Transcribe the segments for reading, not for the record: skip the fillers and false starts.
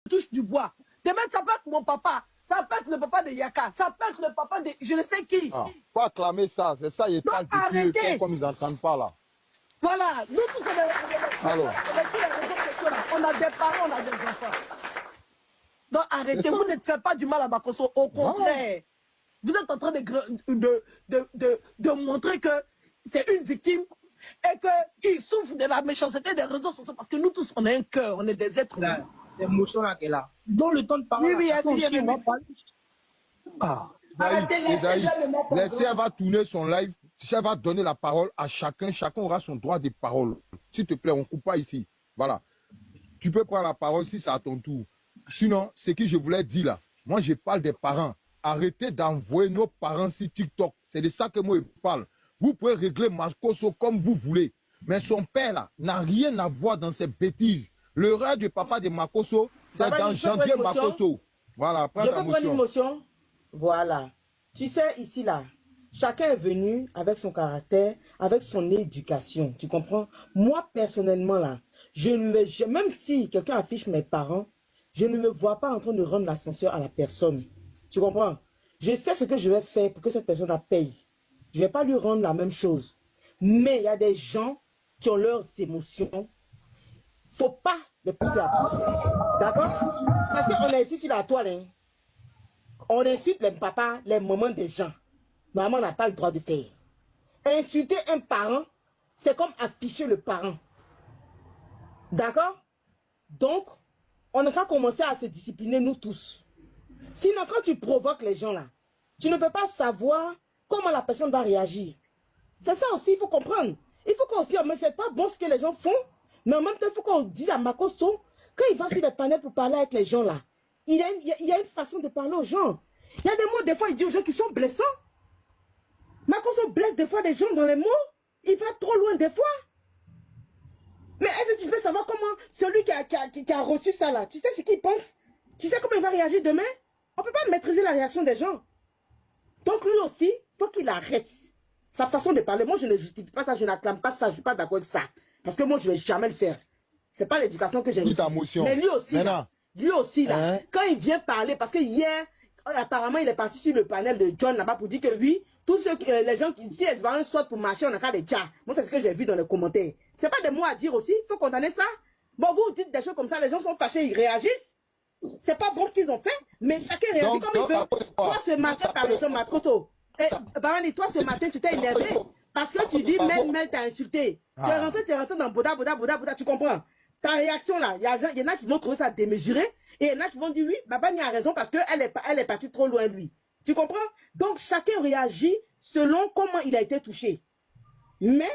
touche du bois. Demain, ça peut être mon papa. Ça peut être le papa de Yaka. Ça peut être le papa de je ne sais qui. Ah, faut acclamer ça. C'est ça, ils parlent arrêtez. comme ils n'entendent pas là. Voilà. Nous tous, on a des parents, on a des enfants. Donc arrêtez, vous ne faites pas du mal à Makosso. Au contraire, vous êtes en train de montrer que c'est une victime et qu'il souffre de la méchanceté des réseaux sociaux parce que nous tous, on a un cœur, on est des êtres humains. L'émotion là qu'elle a. Dans le temps de parole, oui, arrêtez, laissez elle va tourner son live, elle va donner la parole à chacun, chacun aura son droit de parole. S'il te plaît, on ne coupe pas ici. Voilà. Tu peux prendre la parole si c'est à ton tour. Sinon, ce que je voulais dire là, moi je parle des parents. Arrêtez d'envoyer nos parents sur TikTok. C'est de ça que moi je parle. Vous pouvez régler Makosso comme vous voulez. Mais son père là n'a rien à voir dans ces bêtises. Le rêve du papa de Makosso, c'est dans janvier Makosso. Voilà, je peux prendre une motion. Voilà. Tu sais, ici là, chacun est venu avec son caractère, avec son éducation. Tu comprends? Moi, personnellement là, même si quelqu'un affiche mes parents, je ne me vois pas en train de rendre l'ascenseur à la personne. Tu comprends? Je sais ce que je vais faire pour que cette personne la paye. Je ne vais pas lui rendre la même chose. Mais il y a des gens qui ont leurs émotions. Il ne faut pas les pousser à bout. D'accord? Parce qu'on est ici sur la toile. Hein. On insulte les papas, les mamans des gens. Normalement, on n'a pas le droit de faire. Insulter un parent, c'est comme afficher le parent. D'accord? Donc, on n'a qu'à commencer à se discipliner, nous tous. Sinon, quand tu provoques les gens là, tu ne peux pas savoir comment la personne va réagir. C'est ça aussi, il faut comprendre. Il faut qu'on se dise, mais c'est pas bon ce que les gens font. Mais en même temps, il faut qu'on dise à Makosso, quand il va sur les panels pour parler avec les gens là, il y a une façon de parler aux gens. Il y a des mots, des fois, il dit aux gens qui sont blessants. Makosso blesse des fois des gens dans les mots. Il va trop loin des fois. Mais est-ce que tu peux savoir comment celui qui a reçu ça là, tu sais ce qu'il pense? Tu sais comment il va réagir demain? On ne peut pas maîtriser la réaction des gens. Donc lui aussi, il faut qu'il arrête sa façon de parler. Moi, je ne justifie pas ça, je n'acclame pas ça, je ne suis pas d'accord avec ça. Parce que moi, je ne vais jamais le faire. Ce n'est pas l'éducation que j'ai reçue. Mais lui aussi, là, quand il vient parler, parce que hier, apparemment, il est parti sur le panel de John là-bas pour dire que oui, tous ceux les gens qui disent qu'ils vont sortir pour marcher, on a qu'à des tchas. Moi, c'est ce que j'ai vu dans les commentaires. Ce n'est pas des mots à dire aussi, il faut condamner ça. Bon, vous dites des choses comme ça, les gens sont fâchés, ils réagissent. C'est pas bon ce qu'ils ont fait, mais chacun réagit comme il veut. Toi, ce matin, par exemple, Makosso, toi, ce matin, tu t'es énervé parce que tu dis, Mel t'a insulté. Tu es rentré dans Boda, tu comprends? Ta réaction là, il y en a qui vont trouver ça démesuré et il y en a qui vont dire oui, Babani a raison parce qu'elle est partie trop loin de lui. Tu comprends? Donc, chacun réagit selon comment il a été touché. Mais,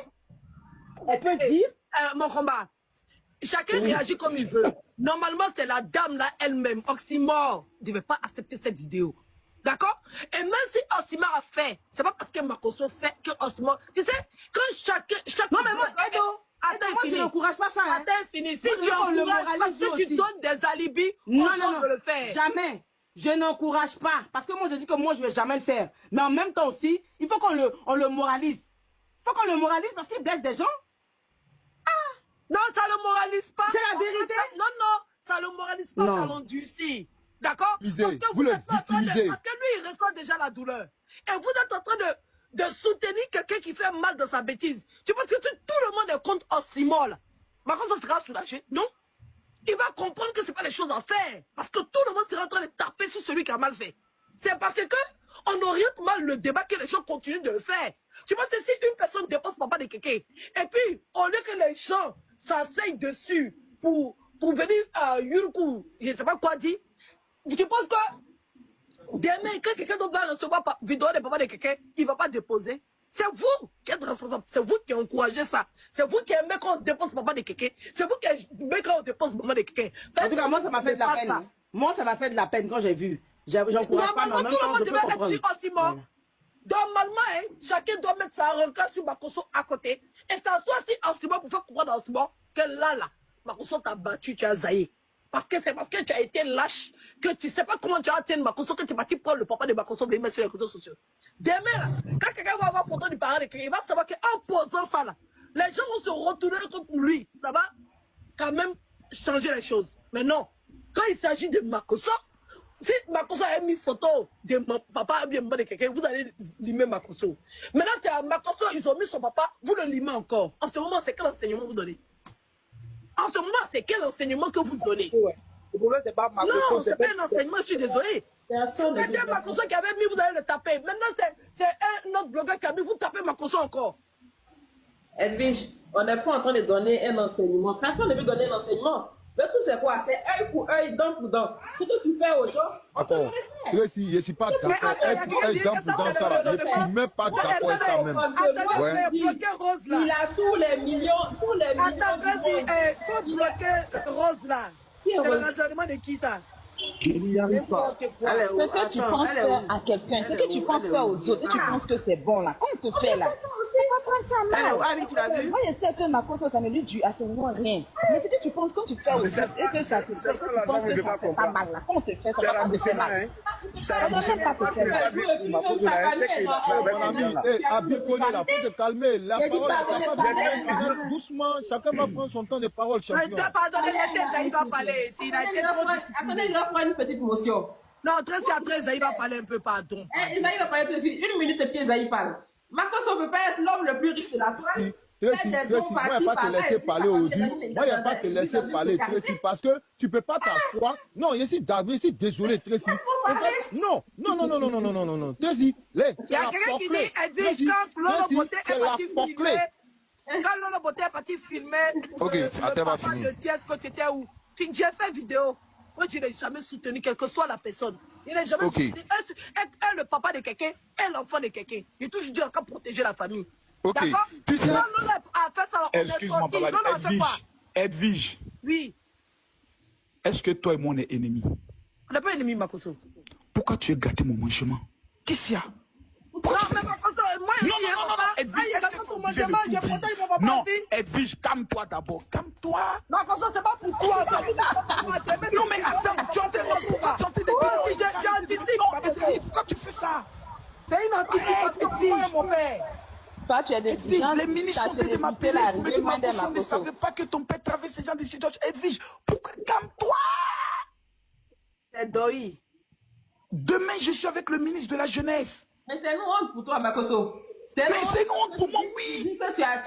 on peut dire... mon combat. Chacun réagit comme il veut. Normalement, c'est la dame là elle-même, Oxymore, ne devait pas accepter cette vidéo. D'accord? Et même si Oxymore a fait, c'est pas parce que Makosso fait que Oxymore... Tu sais, quand chacun... Non, mais moi, Edo, moi, je n'encourage pas ça. Hein. Attends, fini. Si tu encourages parce que tu donnes des alibis, on veut le faire. Jamais. Je n'encourage pas. Parce que moi, je dis que moi, je ne vais jamais le faire. Mais en même temps aussi, il faut qu'on le moralise. Il faut qu'on le moralise parce qu'il blesse des gens. Non, ça le moralise pas. C'est la vérité. Non, ça le moralise pas, ça l'endurcit. D'accord? Parce que vous êtes parce que lui, il ressent déjà la douleur. Et vous êtes en train de soutenir quelqu'un qui fait mal dans sa bêtise. Tu penses que tout le monde est contre Oxymore là. Makosso sera soulagé, non? Il va comprendre que c'est pas les choses à faire. Parce que tout le monde sera en train de taper sur celui qui a mal fait. C'est parce que on oriente mal le débat que les gens continuent de le faire. Tu penses que si une personne dépose papa de quelqu'un, et puis au lieu que les gens s'asseyent dessus pour venir à Yurku, je ne sais pas quoi dire, tu penses que demain, quand quelqu'un va recevoir vidéo de papa de quelqu'un, il ne va pas déposer. C'est vous qui êtes responsable. C'est vous qui encouragez ça. C'est vous qui aimez quand on dépose papa de quelqu'un. C'est vous qui aimez quand on dépose maman de quelqu'un. En tout cas, moi, ça m'a fait de la peine. Ça. Moi, ça m'a fait de la peine quand j'ai vu. J'encourage pas, mais en même temps, je peux comprendre. Voilà. Normalement, hein, chacun doit mettre sa rancœur sur Makosso à côté. Et ça soit si Oxymore pour faire comprendre à Oxymore que là, Makosso t'a battu, tu as zaï. Parce que c'est parce que tu as été lâche, que tu ne sais pas comment tu as atteint Makosso, que tu es parti prendre le papa de Makosso et mettre sur les réseaux sociaux. Demain, là, quand quelqu'un va avoir photo du parent de quelqu'un, il va savoir qu'en posant ça, là, les gens vont se retourner contre lui. Ça va quand même changer les choses. Mais non, quand il s'agit de Makoso, si Makoso a mis photo de mon papa ou bien de quelqu'un, vous allez limer Makoso. Maintenant, c'est à Makoso, ils ont mis son papa, vous le limez encore. En ce moment, c'est quel enseignement vous donnez? En ce moment, c'est quel enseignement que vous donnez? Le problème, c'est pas Makoso. Non, c'est pas un enseignement, je suis désolé. C'était Makoso qui avait mis, vous allez le taper. Maintenant, c'est un autre blogueur qui a mis, vous tapez Makoso encore. Edwige, on n'est pas en train de donner un enseignement. Personne ne veut donner un enseignement. Le truc, c'est quoi? C'est œil pour œil, dent pour dent. Ce que tu fais aux gens, on peut le faire. Je ne suis pas d'accord. Œil pour œil, dent pour dent, ça. Je ne suis même pas d'accord avec ça même. Bloquer Rose là. Il a tous les millions, Attends, vas-y, faut bloquer Rose là. C'est le raisonnement de qui ça? Il n'y arrive pas. Ce que tu penses faire à quelqu'un, ce que tu penses faire aux autres, et tu penses que c'est bon là. Quand on te fait là, c'est pas prendre ça mal. Moi je sais que ma conscience, ça ne lui dit absolument rien. Mais ce que tu penses quand tu fais aux autres et que ça te fait, que tu penses que ça fait pas mal là. Quand on te fait, ça va te faire mal. Ça va pas te faire mal. Mon ami, Abikone là, faut te calmer. La parole, doucement, chacun va prendre son temps de parole, champion. Pardonnez, laissez Zaï va parler. Il a été trop Attendez, il va prendre une petite motion. non, très, Zaï va parler un peu, pardon. Zaï va parler tout de suite. Une minute et puis Zaï parle. Makoso ne peut pas être l'homme le plus riche de la toile. Tracy, moi, je ne vais pas te laisser parler aujourd'hui. Moi, je ne vais pas te laisser parler, Tracy, parce que tu ne peux pas t'asseoir. Non, je suis désolé, Tracy. Non. Tracy, il y a quelqu'un qui dit, Edwige, quand Lolo Beauté est parti filmer, quand Lolo Beauté est parti filmer le papa de Thiès, quand tu étais où? J'ai fait vidéo. Moi, je n'ai jamais soutenu, quelle que soit la personne. Il n'a jamais soutenu. Le papa de quelqu'un, et l'enfant de quelqu'un. J'ai toujours dit encore protéger la famille. D'accord? Tu sais... Excuse-moi, papa. Edwige. Oui. Est-ce que toi et moi, on est ennemis? On n'est pas ennemis, Makoso. Pourquoi tu as gâté mon mangement? Qu'est-ce qu'il y a? Pourquoi tu fais ça? Non, Edwige, calme-toi d'abord. Calme-toi. Non, c'est pas pour toi. Non, mais attends, tu entends des Edwige, pourquoi tu fais ça? C'est une anticipation, mon père. Toi, tu as des les ministres sont de m'appeler. Mais Makoso ne savait pas que ton père traverse ce genre de situation. Edwige, pourquoi? Calme-toi. C'est Doi. Demain, je suis avec le ministre de la Jeunesse. Mais c'est une honte pour toi, Makoso. Mais c'est une honte pour moi, oui.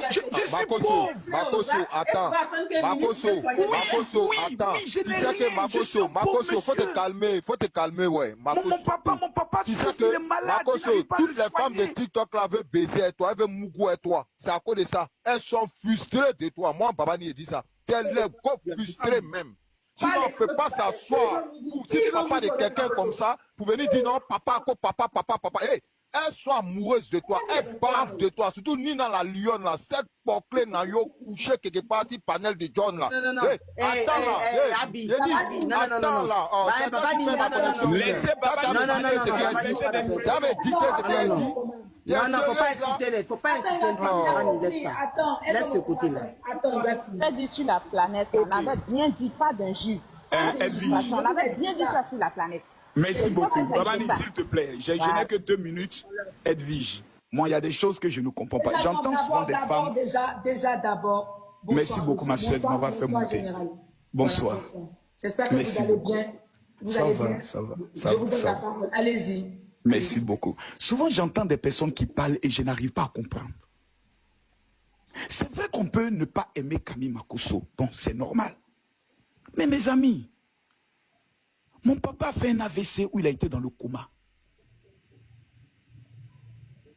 Je suis pauvre. Makoso, attends. Makoso, attends. Tu sais que Makoso, faut te calmer, ouais. Mon papa, tu sais que Makoso, toutes les femmes de TikTok là veulent baiser avec toi, elles veulent mougou avec toi. C'est à cause de ça. Elles sont frustrées de toi. Moi, papa n'y dit ça. Elles sont frustrées même. Si on ne peut pas s'asseoir, si tu n'as pas de quelqu'un comme ça, pour venir dire non, papa. Hey, elles sont amoureuses de toi, elles bavent de toi. Surtout Nina la lionne, là, cette porclée n'a yo couché quelque part, petit panel de John là. Attends là, attends là. Laissez Baba j'avais dit non, faut pas inciter les femmes. Laisse ça. Laisse ce côté-là. Attends, on a dit sur la planète, on avait bien dit pas d'injure. On avait bien dit ça sur la planète. Merci beaucoup. Babani, s'il te plaît, je n'ai que 2 minutes. Edwige, moi, il y a des choses que je ne comprends pas. J'entends souvent des femmes... Déjà d'abord... Merci beaucoup, ma soeur, on va faire monter. Bonsoir. J'espère que vous allez bien. Ça va. Allez-y. Merci beaucoup. Souvent, j'entends des personnes qui parlent et je n'arrive pas à comprendre. C'est vrai qu'on peut ne pas aimer Camille Makoso. Bon, c'est normal. Mais mes amis, mon papa a fait un AVC où il a été dans le coma.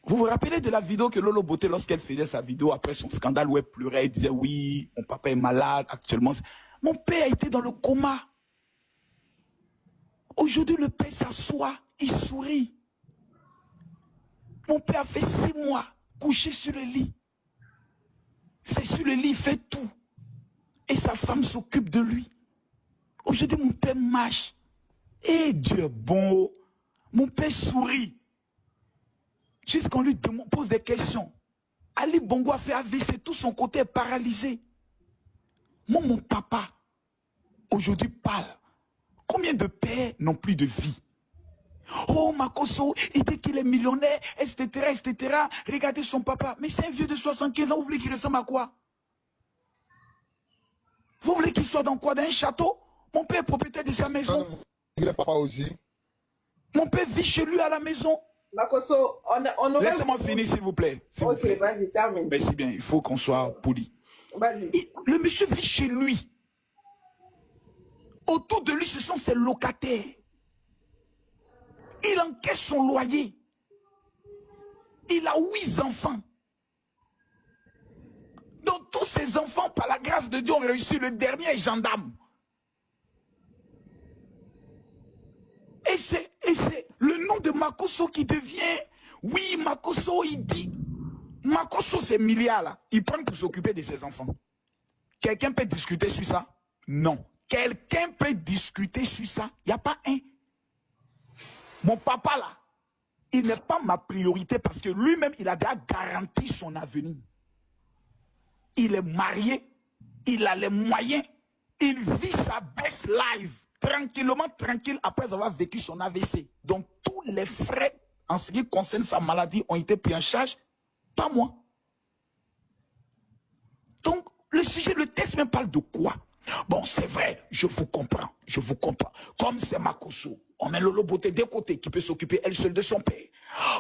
Vous vous rappelez de la vidéo que Lolo Beauté, lorsqu'elle faisait sa vidéo après son scandale où elle pleurait, elle disait oui, mon papa est malade actuellement. Mon père a été dans le coma. Aujourd'hui, le père s'assoit, il sourit. Mon père a fait 6 mois couché sur le lit. C'est sur le lit, il fait tout. Et sa femme s'occupe de lui. Aujourd'hui, mon père marche. Et Dieu est bon. Mon père sourit. Jusqu'on lui pose des questions. Ali Bongo a fait AVC, tout son côté est paralysé. Moi, mon papa, aujourd'hui, parle. Combien de pères n'ont plus de vie? Oh, Makoso, il dit qu'il est millionnaire, etc. Regardez son papa. Mais c'est un vieux de 75 ans, vous voulez qu'il ressemble à quoi? Vous voulez qu'il soit dans quoi? Dans un château? Mon père est propriétaire de sa maison. Il est papa aussi. Mon père vit chez lui à la maison. Makoso, on aurait... Laissez-moi finir, s'il vous plaît. Ok, vas-y, termine. Merci bien, il faut qu'on soit poli. Vas-y. Le monsieur vit chez lui. Autour de lui, ce sont ses locataires. Il encaisse son loyer. Il a 8 enfants. Donc tous ces enfants, par la grâce de Dieu, ont réussi. Le dernier est gendarme. Et c'est le nom de Makoso qui devient... Oui, Makoso, il dit... Makoso, c'est milliard là. Il prend pour s'occuper de ses enfants. Quelqu'un peut discuter sur ça? Non. Quelqu'un peut discuter sur ça? Il n'y a pas un. Mon papa là, il n'est pas ma priorité parce que lui-même, il a déjà garanti son avenir. Il est marié, il a les moyens, il vit sa best life, tranquillement, tranquille, après avoir vécu son AVC. Donc, tous les frais en ce qui concerne sa maladie ont été pris en charge, pas moi. Donc, le sujet, le texte me parle de quoi? Bon, c'est vrai, je vous comprends, je vous comprends. Comme c'est Makoso, on met Lolo Beauté d'un côté qui peut s'occuper elle seule de son père.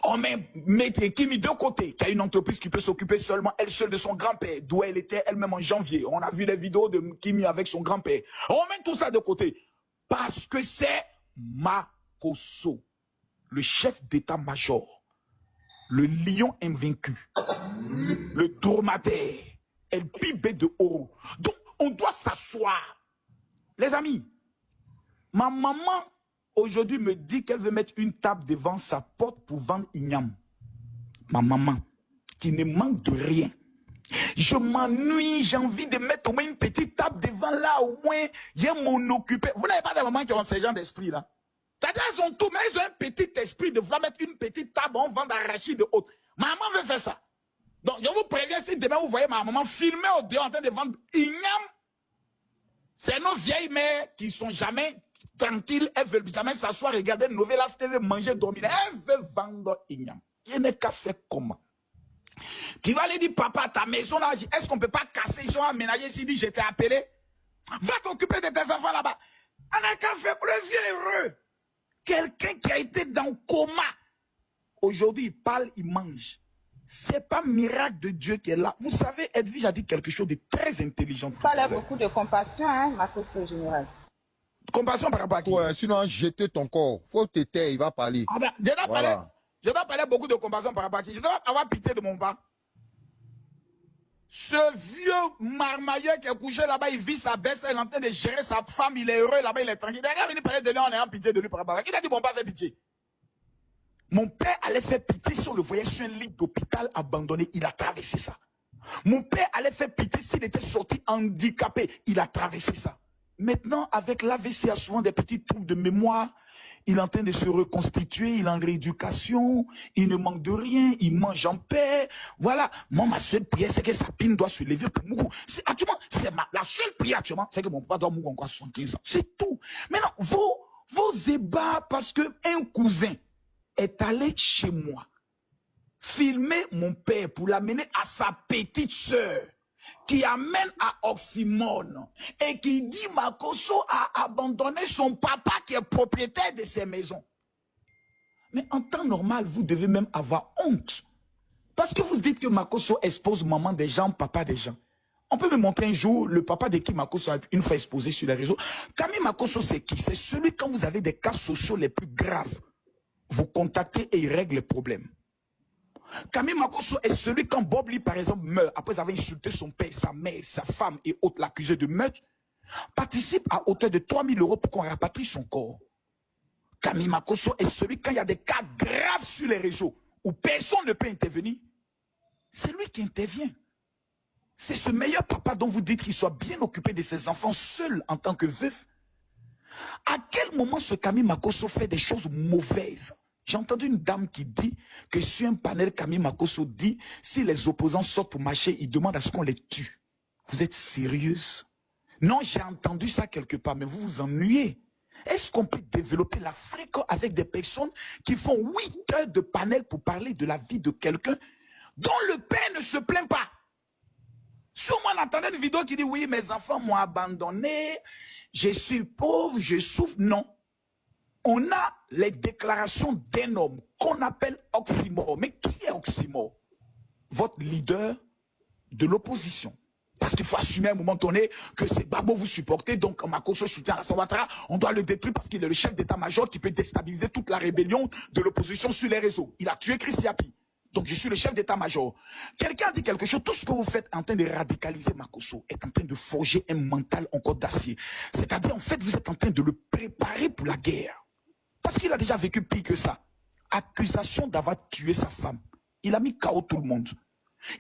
On met Maître Kimi d'un côté qui a une entreprise qui peut s'occuper seulement elle seule de son grand-père, d'où elle était elle-même en janvier. On a vu les vidéos de Kimi avec son grand-père. On met tout ça de côté parce que c'est Makoso, le chef d'état-major, le lion invaincu, le dromadaire, El Pibé de Oro. Donc, on doit s'asseoir. Les amis, ma maman aujourd'hui me dit qu'elle veut mettre une table devant sa porte pour vendre igname. Ma maman, qui ne manque de rien. Je m'ennuie, j'ai envie de mettre au moins une petite table devant là, au moins, j'ai m'en occupé. Vous n'avez pas de mamans qui ont ce genre d'esprit là? C'est-à-dire, elles ont tout, mais elles ont un petit esprit de vouloir mettre une petite table, on vend d'arachide de haute. Maman veut faire ça. Donc, je vous préviens, si demain vous voyez ma maman filmer au dehors en train de vendre igname, c'est nos vieilles mères qui sont jamais tranquilles, elles veulent jamais s'asseoir, regarder une nouvelle TV, manger, dormir. Elles veulent vendre igname. Il n'est qu'à faire comment? Tu vas aller dire, papa, ta maison là, est-ce qu'on ne peut pas casser, ils sont aménagés, s'il dit, je t'ai appelé? Va t'occuper de tes enfants là-bas. On n'a qu'à faire le vieux heureux. Quelqu'un qui a été dans le coma. Aujourd'hui, il parle, il mange. C'est pas miracle de Dieu qui est là. Vous savez, Edwige a dit quelque chose de très intelligent. Il fallait beaucoup de compassion, hein, Makoso général. Compassion par rapport à qui? Ouais, sinon, jeter ton corps. Faut te taire, il va parler. Ah ben, je dois parler beaucoup de compassion par rapport à qui? Je dois avoir pitié de mon bas. Ce vieux marmailleur qui est couché là-bas, il vit sa baisse, il est en train de gérer sa femme, il est heureux là-bas, il est tranquille. Il est venu parler de lui en ayant pitié de lui par rapport à qui? Il a dit, mon père fait pitié. Mon père allait faire pitié si on le voyait sur un lit d'hôpital abandonné. Il a traversé ça. Mon père allait faire pitié s'il était sorti handicapé. Il a traversé ça. Maintenant, avec l'AVC, il y a souvent des petits troubles de mémoire. Il est en train de se reconstituer. Il est en rééducation. Il ne manque de rien. Il mange en paix. Voilà. Moi, ma seule prière, c'est que sa pine doit se lever pour mourir. Actuellement, c'est la seule prière actuellement, c'est que mon papa doit mourir encore 75 ans. C'est tout. Maintenant, vos ébats, parce que un cousin est allé chez moi filmer mon père pour l'amener à sa petite sœur qui amène à Oxymone et qui dit Makoso a abandonné son papa qui est propriétaire de ses maisons. Mais en temps normal, vous devez même avoir honte. Parce que vous dites que Makoso expose maman des gens, papa des gens. On peut me montrer un jour le papa de qui Makoso a une fois exposé sur les réseaux. Camille Makoso, c'est qui? C'est celui quand vous avez des cas sociaux les plus graves. Vous contactez et il règle les problèmes. Camille Makoso est celui quand Bob Lee, par exemple, meurt, après avoir insulté son père, sa mère, sa femme et autres, l'accusé de meurtre, participe à hauteur de 3 000 € pour qu'on rapatrie son corps. Camille Makoso est celui quand il y a des cas graves sur les réseaux, où personne ne peut intervenir. C'est lui qui intervient. C'est ce meilleur papa dont vous dites qu'il soit bien occupé de ses enfants seul en tant que veuf. À quel moment ce Camille Makoso fait des choses mauvaises? J'ai entendu une dame qui dit que sur un panel, Camille Makoso dit, si les opposants sortent pour marcher, ils demandent à ce qu'on les tue. Vous êtes sérieuse? Non, j'ai entendu ça quelque part, mais vous vous ennuyez. Est-ce qu'on peut développer l'Afrique avec des personnes qui font 8 heures de panel pour parler de la vie de quelqu'un dont le père ne se plaint pas? Sûrement, on entendait une vidéo qui dit, oui, mes enfants m'ont abandonné, je suis pauvre, je souffre. Non. On a les déclarations d'un homme qu'on appelle Oxymore. Mais qui est Oxymore? Votre leader de l'opposition. Parce qu'il faut assumer à un moment donné que c'est Babo vous supportez, donc Makosso soutient Alassane Ouattara, on doit le détruire parce qu'il est le chef d'état-major qui peut déstabiliser toute la rébellion de l'opposition sur les réseaux. Il a tué Chris Yapi. Donc je suis le chef d'état-major. Quelqu'un a dit quelque chose, tout ce que vous faites en train de radicaliser Makosso est en train de forger un mental encore d'acier. C'est-à-dire en fait vous êtes en train de le préparer pour la guerre. Parce qu'il a déjà vécu pire que ça. Accusation d'avoir tué sa femme. Il a mis KO tout le monde.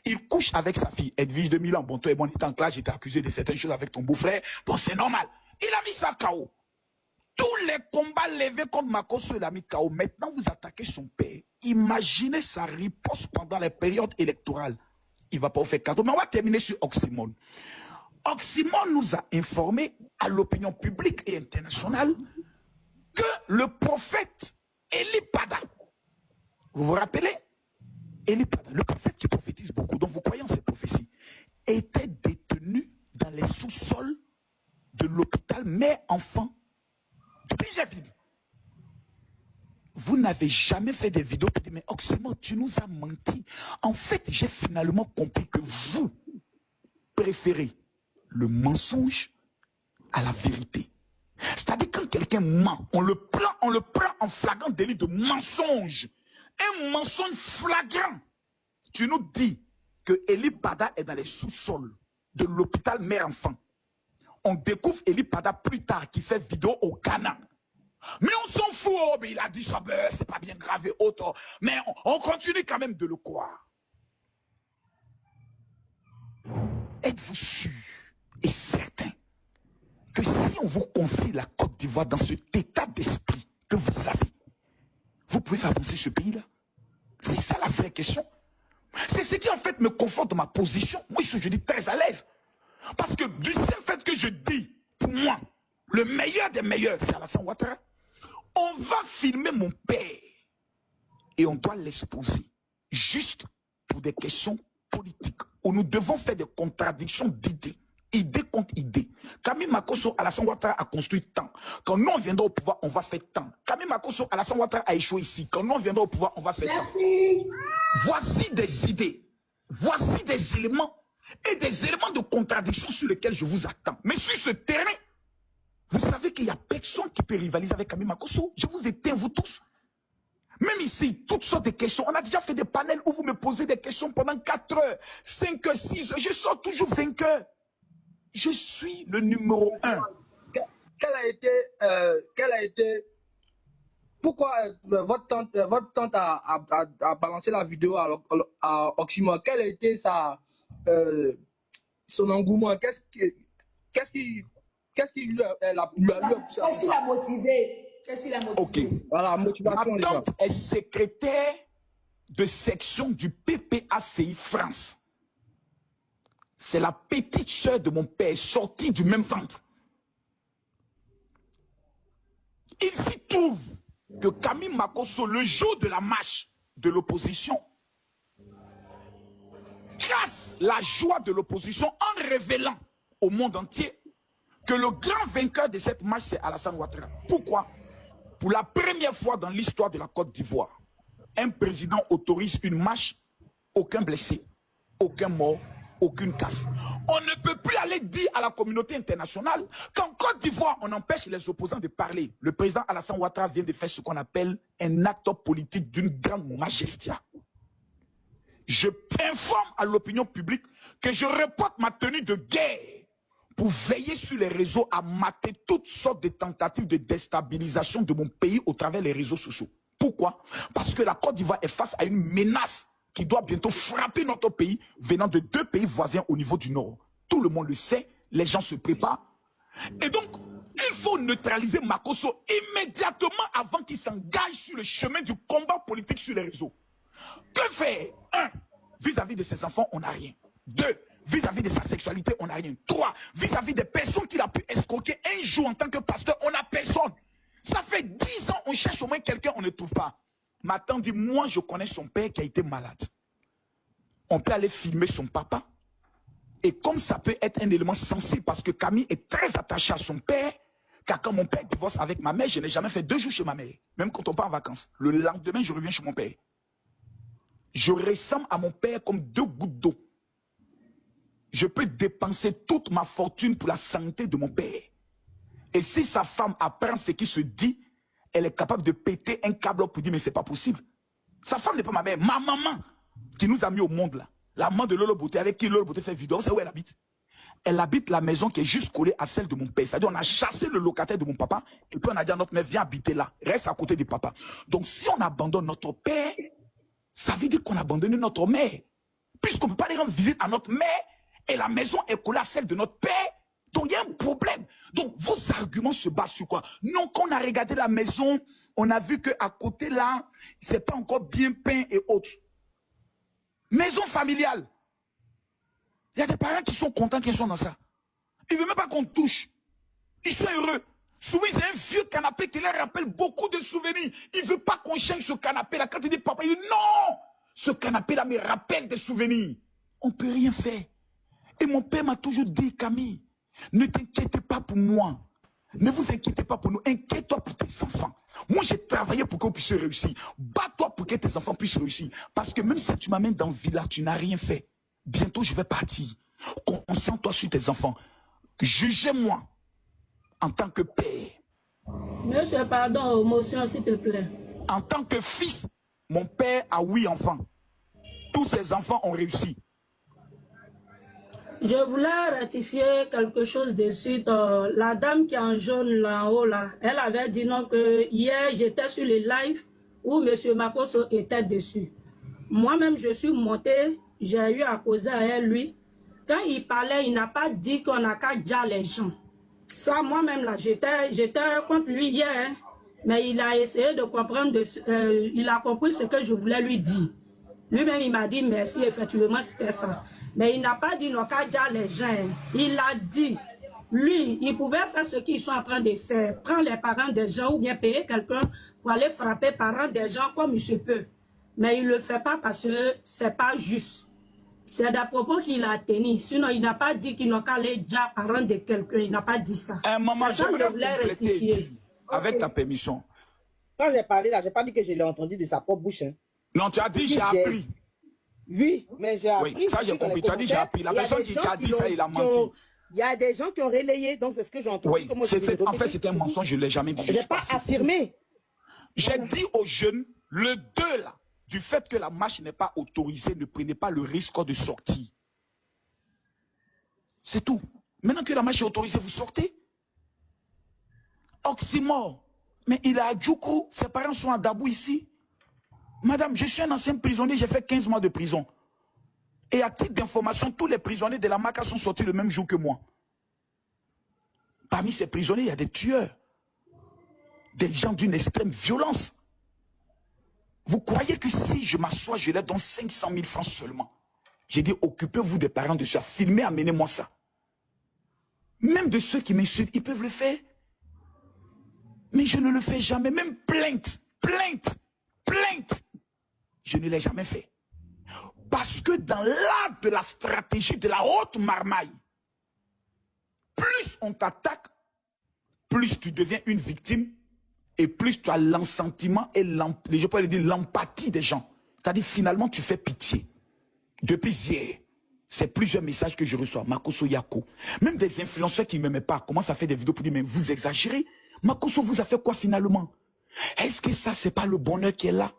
Il couche avec sa fille, Edwige de Milan. Bon, toi et moi, on était en classe, j'étais accusé de certaines choses avec ton beau-frère. Bon, c'est normal. Il a mis ça KO. Tous les combats levés contre Makosso, il a mis KO. Maintenant, vous attaquez son père. Imaginez sa riposte pendant les périodes électorales. Il ne va pas vous faire cadeau. Mais on va terminer sur Oxymore. Oxymore nous a informé à l'opinion publique et internationale que le prophète Eli Pada, vous vous rappelez? Eli Pada, le prophète qui prophétise beaucoup, dont vous croyez en ces prophéties, était détenu dans les sous-sols de l'hôpital mère-enfant de Béjaville. Vous n'avez jamais fait des vidéos pour dire, mais Oxymore, tu nous as menti. En fait, j'ai finalement compris que vous préférez le mensonge à la vérité. C'est-à-dire quand quelqu'un ment, on le prend en flagrant délit de mensonge. Un mensonge flagrant. Tu nous dis que Eli Pada est dans les sous-sols de l'hôpital mère-enfant. On découvre Eli Pada plus tard qui fait vidéo au Ghana. Mais on s'en fout, oh, mais il a dit ça, ben, c'est pas bien grave et autre. Mais on continue quand même de le croire. Êtes-vous sûr et certain que si on vous confie la Côte d'Ivoire dans cet état d'esprit que vous avez, vous pouvez faire avancer ce pays-là? C'est ça la vraie question. C'est ce qui en fait me conforte dans ma position. Moi, je dis très à l'aise. Parce que du seul fait que je dis, pour moi, le meilleur des meilleurs, c'est Alassane Ouattara. On va filmer mon père et on doit l'exposer juste pour des questions politiques où nous devons faire des contradictions d'idées. Idée contre idée. Camille Makosso, Alassane Ouattara a construit tant. Quand nous on viendra au pouvoir, on va faire tant. Camille Makosso, Alassane Ouattara a échoué ici. Quand nous on viendra au pouvoir, on va faire tant. Voici des idées. Voici des éléments et des éléments de contradiction sur lesquels je vous attends. Mais sur ce terrain, vous savez qu'il n'y a personne qui peut rivaliser avec Camille Makosso. Je vous éteins, vous tous. Même ici, toutes sortes de questions. On a déjà fait des panels où vous me posez des questions pendant 4 heures, 5 heures, 6 heures. Je sors toujours vainqueur. Je suis le numéro 1. Quel a été pourquoi votre tante a balancé la vidéo à Oxymore? Quel a été son engouement? Qu'est-ce qui lui a poussé à Qu'est-ce qui l'a motivé? Qu'est-ce qui l'a motivé? Ok. Voilà, motivation. Ma tante est secrétaire de section du PPACI France. C'est la petite sœur de mon père, sortie du même ventre. Il s'y trouve que Camille Makosso, le jour de la marche de l'opposition, casse la joie de l'opposition en révélant au monde entier que le grand vainqueur de cette marche, c'est Alassane Ouattara. Pourquoi? Pour la première fois dans l'histoire de la Côte d'Ivoire, un président autorise une marche, aucun blessé, aucun mort, aucune casse. On ne peut plus aller dire à la communauté internationale qu'en Côte d'Ivoire, on empêche les opposants de parler. Le président Alassane Ouattara vient de faire ce qu'on appelle un acte politique d'une grande majestia. Je informe à l'opinion publique que je reporte ma tenue de guerre pour veiller sur les réseaux à mater toutes sortes de tentatives de déstabilisation de mon pays au travers des réseaux sociaux. Pourquoi? Parce que la Côte d'Ivoire est face à une menace qui doit bientôt frapper notre pays, venant de 2 pays voisins au niveau du Nord. Tout le monde le sait, les gens se préparent. Et donc, il faut neutraliser Makosso immédiatement avant qu'il s'engage sur le chemin du combat politique sur les réseaux. Que faire? 1. Vis-à-vis de ses enfants, on n'a rien. 2. Vis-à-vis de sa sexualité, on n'a rien. 3. Vis-à-vis des personnes qu'il a pu escroquer un jour en tant que pasteur, on n'a personne. Ça fait 10 ans, on cherche au moins quelqu'un, on ne trouve pas. Ma tante dit, moi je connais son père qui a été malade. On peut aller filmer son papa. Et comme ça peut être un élément sensible, parce que Camille est très attachée à son père, car quand mon père divorce avec ma mère, je n'ai jamais fait 2 jours chez ma mère. Même quand on part en vacances. Le lendemain, je reviens chez mon père. Je ressemble à mon père comme 2 gouttes d'eau. Je peux dépenser toute ma fortune pour la santé de mon père. Et si sa femme apprend ce qui se dit, elle est capable de péter un câble pour dire mais c'est pas possible. Sa femme n'est pas ma mère, ma maman qui nous a mis au monde là. La maman de Lolo Beauté avec qui Lolo Beauté fait vidéo, c'est où elle habite. Elle habite la maison qui est juste collée à celle de mon père. C'est-à-dire on a chassé le locataire de mon papa et puis on a dit à notre mère viens habiter là, reste à côté du papa. Donc si on abandonne notre père, ça veut dire qu'on a abandonné notre mère. Puisqu'on ne peut pas aller rendre visite à notre mère et la maison est collée à celle de notre père. Donc il y a un problème. Donc vos arguments se basent sur quoi? Non, quand on a regardé la maison, on a vu qu'à côté là, c'est pas encore bien peint et autres. Maison familiale. Il y a des parents qui sont contents qu'ils sont dans ça. Ils ne veulent même pas qu'on touche. Ils sont heureux. Souvent, ils ont un vieux canapé qui leur rappelle beaucoup de souvenirs. Ils ne veulent pas qu'on change ce canapé-là. Quand il dit papa, il dit non, ce canapé-là me rappelle des souvenirs. On ne peut rien faire. Et mon père m'a toujours dit, Camille, ne t'inquiète pas pour moi. Ne vous inquiétez pas pour nous. Inquiète-toi pour tes enfants. Moi, j'ai travaillé pour que vous puissiez réussir. Bats-toi pour que tes enfants puissent réussir. Parce que même si tu m'amènes dans le village, tu n'as rien fait. Bientôt, je vais partir. Concentre-toi sur tes enfants. Jugez-moi en tant que père. Monsieur, pardon, motion, s'il te plaît. En tant que fils, mon père a 8 enfants. Tous ses enfants ont réussi. Je voulais ratifier quelque chose de suite. La dame qui est en jaune là-haut, là, elle avait dit non que hier, j'étais sur le live où M. Makosso était dessus. Moi-même, je suis montée, j'ai eu à causer avec lui. Quand il parlait, il n'a pas dit qu'on n'a qu'à dire les gens. Ça, moi-même, là, j'étais contre lui hier, hein, mais il a essayé de comprendre, il a compris ce que je voulais lui dire. Lui-même, il m'a dit merci, effectivement, c'était ça. Mais il n'a pas dit non qu'à dire les gens. Il a dit, lui, il pouvait faire ce qu'ils sont en train de faire. Prendre les parents des gens ou bien payer quelqu'un pour aller frapper les parents des gens comme il se peut. Mais il ne le fait pas parce que ce n'est pas juste. C'est des propos qu'il a tenus. Sinon, il n'a pas dit qu'il n'a qu'à aller dire parents de quelqu'un. Il n'a pas dit ça. Maman, j'aimerais compléter avec ta permission. Quand j'ai parlé là, je n'ai pas dit que je l'ai entendu de sa propre bouche. Hein. Non, tu as dit j'ai appris. Oui, mais j'ai appris. Oui, ça j'ai compris. Tu as dit j'ai appris. La personne qui t'a dit ça, il a menti. Il y a des gens qui ont relayé, donc c'est ce que j'ai entendu. Oui, en fait, c'était un mensonge, je ne l'ai jamais dit. Je n'ai pas affirmé. J'ai dit aux jeunes, le 2 là, du fait que la marche n'est pas autorisée, ne prenez pas le risque de sortir. C'est tout. Maintenant que la marche est autorisée, vous sortez. Oxymore. Mais il est à Djoukou, ses parents sont à Dabou ici. Madame, je suis un ancien prisonnier, j'ai fait 15 mois de prison. Et à titre d'information, tous les prisonniers de la MACA sont sortis le même jour que moi. Parmi ces prisonniers, il y a des tueurs. Des gens d'une extrême violence. Vous croyez que si je m'assois, je leur donne 500 000 francs seulement? J'ai dit, occupez-vous des parents de ça. Filmez, amenez-moi ça. Même de ceux qui m'insultent, ils peuvent le faire. Mais je ne le fais jamais. Même plainte, je ne l'ai jamais fait. Parce que dans l'art de la stratégie de la haute marmaille, plus on t'attaque, plus tu deviens une victime et plus tu as l'assentiment et je peux dire l'empathie des gens. C'est-à-dire finalement tu fais pitié. Depuis hier, c'est plusieurs messages que je reçois. Makosso Yako. Même des influenceurs qui ne m'aimaient pas commencent à faire des vidéos pour dire mais vous exagérez. Makosso vous a fait quoi finalement? Est-ce que ça c'est pas le bonheur qui est là?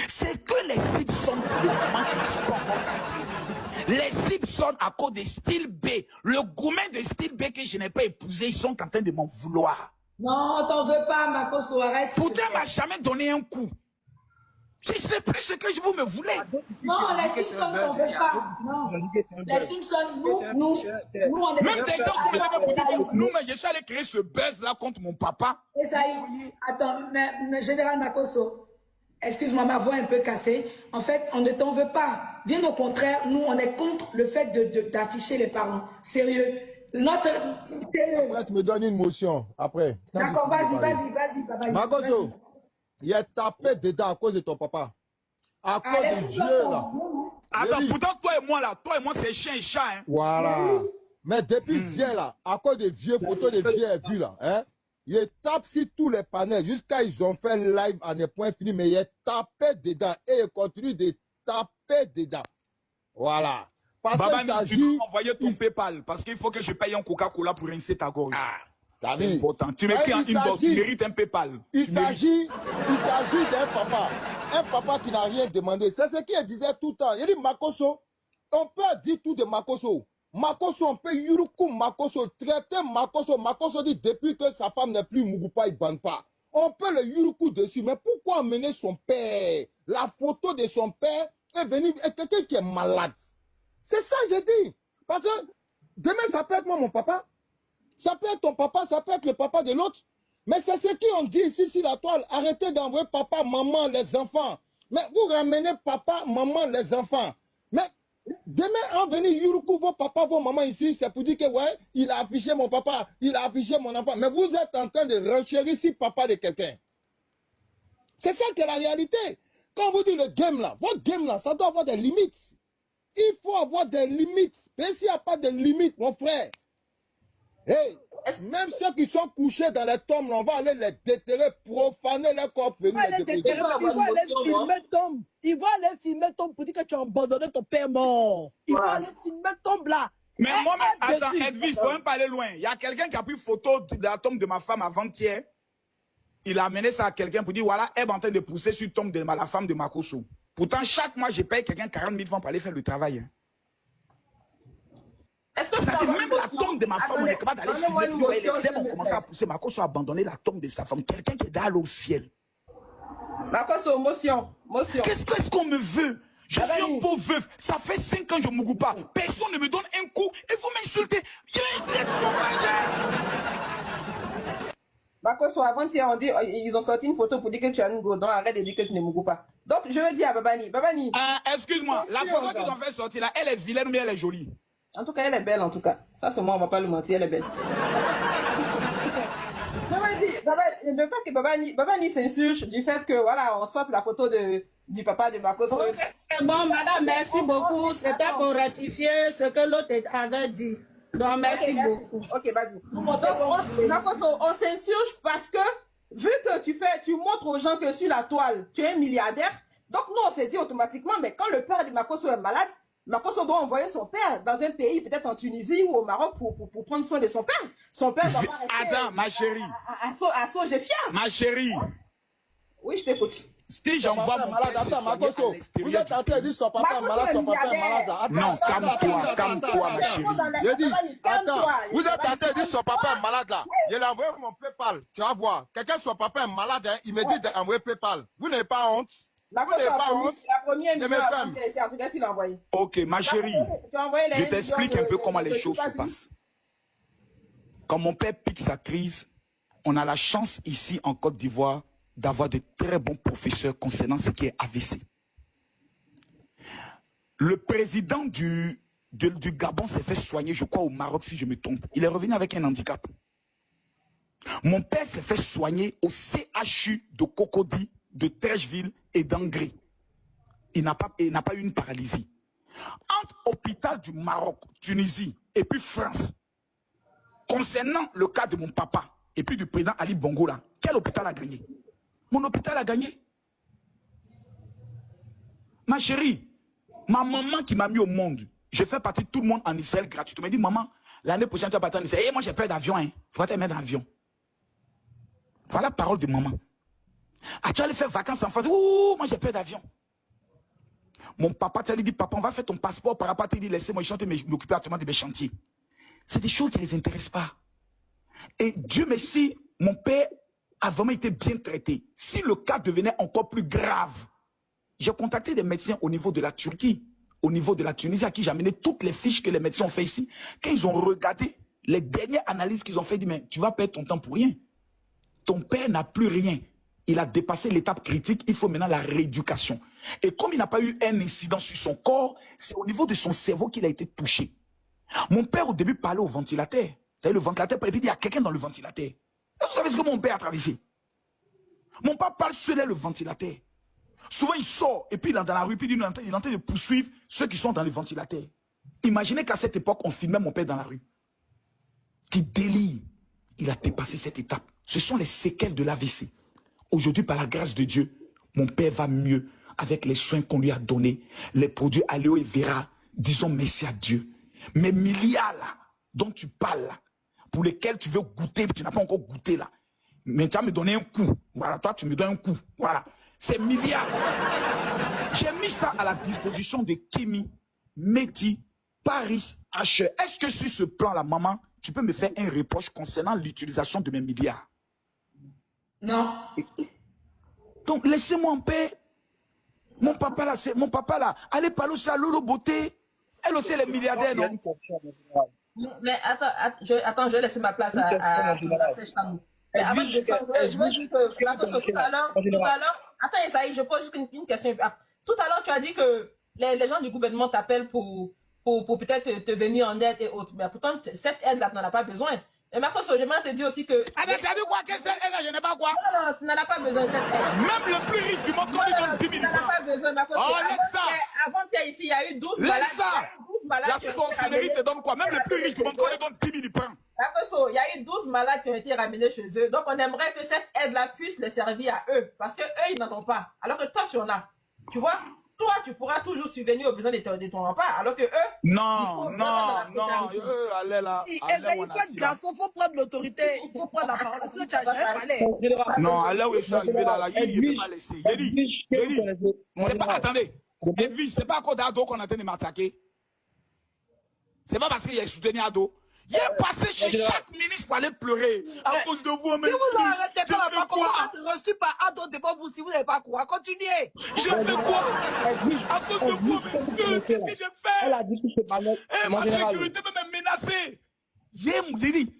C'est que les Simpsons pour le moment qui ne sont pas encore réglés. Les Simpsons à cause de Style B, le gourmet de Style B que je n'ai pas épousé, ils sont en train de m'en vouloir. Non, t'en veux pas, Makosso, arrête. Pourtant, m'a jamais donné un coup. Je ne sais plus ce que vous me voulez. Non, les Simpsons t'en veulent pas. Non. Les Simpsons, nous, on est... Même des gens sont venus pour dire, nous, mais je suis allé créer ce buzz-là contre mon papa. Esaïe, attends, mais Général Makosso, excuse-moi, ma voix est un peu cassée. En fait, on ne t'en veut pas. Bien au contraire, nous, on est contre le fait d'afficher les parents. Sérieux. Après, tu me donnes une motion. Après. D'accord, vas-y, papa. Makosso, il a tapé dedans à cause de ton papa. À cause de Dieu, là. Attends, pourtant, toi et moi, c'est chien et chat. Hein. Voilà. Mais depuis hier, là, à cause des vieux photos, des vieilles vues, là, hein, il tape sur tous les panels, jusqu'à ils ont fait live à des points finis, mais il tapé dedans et il continue de taper dedans. Voilà. Parce Babani, tu dois m'envoyer ton PayPal, parce qu'il faut que je paye un Coca-Cola pour rincer ta gorge. Ah, c'est important. Tu m'écris en inbox, tu mérites un PayPal. Il s'agit d'un papa qui n'a rien demandé. C'est ce qu'il disait tout le temps. Il dit Makosso, on peut dire tout de Makosso. Makosso, on peut yuruku Makosso, traiter Makosso. Makosso dit depuis que sa femme n'est plus Mugupa, il ne bande pas. On peut le yuruku dessus, mais pourquoi amener son père? La photo de son père est venue, quelqu'un qui est malade. C'est ça que j'ai dit. Parce que demain, ça peut être moi, mon papa. Ça peut être ton papa, ça peut être le papa de l'autre. Mais c'est ce qu'on dit ici sur la toile. Arrêtez d'envoyer papa, maman, les enfants. Mais vous ramenez papa, maman, les enfants. Mais demain, en venir Yuruku, vos papas, vos mamans ici, c'est pour dire que ouais, il a affiché mon papa, il a affiché mon enfant. Mais vous êtes en train de renchérir si papa de quelqu'un. C'est ça qui est la réalité. Quand vous dites le game là, votre game là, ça doit avoir des limites. Il faut avoir des limites. Mais s'il n'y a pas de limites, mon frère, hey, même ceux qui sont couchés dans les tombes, on va aller les déterrer, profaner leur corps. Ils vont aller filmer tombe pour dire que tu as abandonné ton père mort. Ils vont aller filmer tombe là. Mais moi, attends, Edwige, il faut même pas aller loin. Il y a quelqu'un qui a pris photo de la tombe de ma femme avant-hier. Il a amené ça à quelqu'un pour dire, voilà, elle est en train de pousser sur la tombe de la femme de Makosso. Pourtant, chaque mois, je paye quelqu'un 40 000 francs pour aller faire le travail. Hein. Est-ce que même la tombe de ma femme, on est capable d'aller filmer. Les zèbres ont commencé à pousser. Makosso a abandonné la tombe de sa femme. Quelqu'un qui est d'aller au ciel. Makosso, motion. Qu'est-ce qu'on me veut? Je suis un pauvre veuve. Ça fait 5 ans que je ne me pas. Personne ne me donne un coup et vous m'insultez. Il y a une tête sauvage. Makosso, avant-hier, on dit, ils ont sorti une photo pour dire que tu as une go. Donc arrête de dire que tu ne me pas. Donc je veux dire à Babani. Excuse-moi, la photo qu'ils ont fait sortir là, elle est vilaine mais elle est jolie. En tout cas, elle est belle en tout cas. Ça, c'est moi, on ne va pas le mentir, elle est belle. Le fait que Babani s'insurge du fait que, voilà, on sorte la photo du papa de Makosso. Okay. Bon, madame, merci beaucoup. C'était pour ratifier ce que l'autre avait dit. Donc, merci beaucoup. Ok, vas-y. Donc, Makosso, on s'insurge parce que, vu que tu montres aux gens que sur la toile, tu es un milliardaire, donc nous, on s'est dit automatiquement, mais quand le père de Makosso est malade, Makosso doit envoyer son père dans un pays, peut-être en Tunisie ou au Maroc, pour prendre soin de son père. Son père doit pas rester. Attends, ma chérie. À Sogefia. Ma chérie. Oui, je t'écoute. Si j'envoie mon père attends, Makosso, vous êtes en train de dire son papa est malade, son papa est malade. Non, calme-toi, ma chérie. Je dis, attends, vous êtes en train de dire son papa est malade là. Je l'ai envoyé mon PayPal. Tu vas voir. Quelqu'un, son papa est malade, hein, il me dit d'envoyer PayPal. Vous n'avez pas honte? La première minute, en tout cas, s'il l'a envoyé. Ok, ma chérie, je t'explique un peu comment les choses se passent. Quand mon père pique sa crise, on a la chance ici en Côte d'Ivoire d'avoir de très bons professeurs concernant ce qui est AVC. Le président du Gabon s'est fait soigner, je crois, au Maroc, si je me trompe. Il est revenu avec un handicap. Mon père s'est fait soigner au CHU de Cocody, de Trècheville et d'Angré. Il n'a pas eu une paralysie. Entre hôpital du Maroc, Tunisie et puis France, concernant le cas de mon papa et puis du président Ali Bongo là, quel hôpital a gagné? Mon hôpital a gagné. Ma chérie, ma maman qui m'a mis au monde, je fais partie de tout le monde en Israël gratuitement. Elle dit, maman, l'année prochaine tu vas partir en Israël. Et moi j'ai peur d'avion, hein. Faut te mettre dans l'avion. Voilà la parole de maman. Ah, tu allais faire vacances en France. Ouh, moi j'ai peur d'avion. Mon papa, tu lui dit, papa, on va faire ton passeport par rapport à te dire, laissez-moi chanter, mais je m'occupe actuellement de mes chantiers. C'est des choses qui ne les intéressent pas. Et Dieu merci, mon père a vraiment été bien traité. Si le cas devenait encore plus grave, j'ai contacté des médecins au niveau de la Turquie, au niveau de la Tunisie, à qui j'ai amené toutes les fiches que les médecins ont fait ici. Quand ils ont regardé les dernières analyses qu'ils ont fait, ils disent, mais tu vas perdre ton temps pour rien. Ton père n'a plus rien. Il a dépassé l'étape critique, il faut maintenant la rééducation. Et comme il n'a pas eu un incident sur son corps, c'est au niveau de son cerveau qu'il a été touché. Mon père, au début, parlait au ventilateur. Vous savez, le ventilateur, et puis il y a quelqu'un dans le ventilateur. Et vous savez ce que mon père a traversé? Mon père parle seul le ventilateur. Souvent, il sort, et puis il est dans la rue, puis il est en train de poursuivre ceux qui sont dans les ventilateurs. Imaginez qu'à cette époque, on filmait mon père dans la rue. Qui délire. Il a dépassé cette étape. Ce sont les séquelles de l'AVC. Aujourd'hui, par la grâce de Dieu, mon père va mieux avec les soins qu'on lui a donnés, les produits Aloe Vera. Disons merci à Dieu. Mais milliards là, dont tu parles là, pour lesquels tu veux goûter, mais tu n'as pas encore goûté là. Mais tu vas me donner un coup. Voilà, toi tu me donnes un coup. Voilà. C'est milliards. J'ai mis ça à la disposition de Kémy, Mehdi, Paris, H. Est-ce que sur ce plan-là, maman, tu peux me faire un reproche concernant l'utilisation de mes milliards? Non. Donc, laissez-moi en paix. Mon papa là, c'est mon papa là. Allez parler aussi à Lolo Beauté. Elle aussi, elle est milliardaire, non? Mais attends, je vais laisser ma place à Sèche Tamou. Mais avant de descendre, je veux dire que tout à l'heure, attends, Esaïe, je pose juste une question. Tout à l'heure, tu as dit que les gens du gouvernement t'appellent pour peut-être te venir en aide et autres. Mais pourtant, cette aide-là, tu n'en as pas besoin. Et Makoso, j'aimerais te dire aussi que... Ah ben, ça dit quoi? Qu'est-ce que cette aide-là? Je n'ai pas quoi? Non, tu n'en as pas besoin de cette aide. Même le plus riche du monde, quand il donne 10 000 francs. Tu n'en as pas besoin, Makoso. Oh, laisse ça. Avant-hier, ici, il y a eu 12 malades. Laisse ça. La sorcellerie te donne quoi? Même le plus riche du monde, quand il donne 10 000 francs. Makoso, il y a eu 12 malades qui ont été ramenés chez eux. Donc, on aimerait que cette aide-là puisse les servir à eux. Parce qu'eux, ils n'en ont pas. Alors que toi, tu en as. Tu vois? Toi, tu pourras toujours subvenir aux besoins de ton repas, alors que eux... Non, allez là. Il faut être garçon, il faut prendre l'autorité, il faut prendre la parole. Sinon, tu n'as jamais parlé. Non, allez où je suis arrivé là, il ne peut pas laisser. Yedi, c'est pas... Attendez, Edwige, c'est pas à cause d'Ado qu'on a tenté de m'attaquer. C'est pas parce qu'il a soutenu Ado. Il est passé chez chaque ministre pour aller pleurer. À cause de vous, si vous n'arrêtez pas, la Makoso va être reçu par Ado devant vous si vous n'avez pas quoi. Continuez. J'ai fait quoi? À cause de vous, monsieur, qu'est-ce que j'ai fait? Elle a dit que c'est pas net. Ma sécurité peut me menacer. Yedi.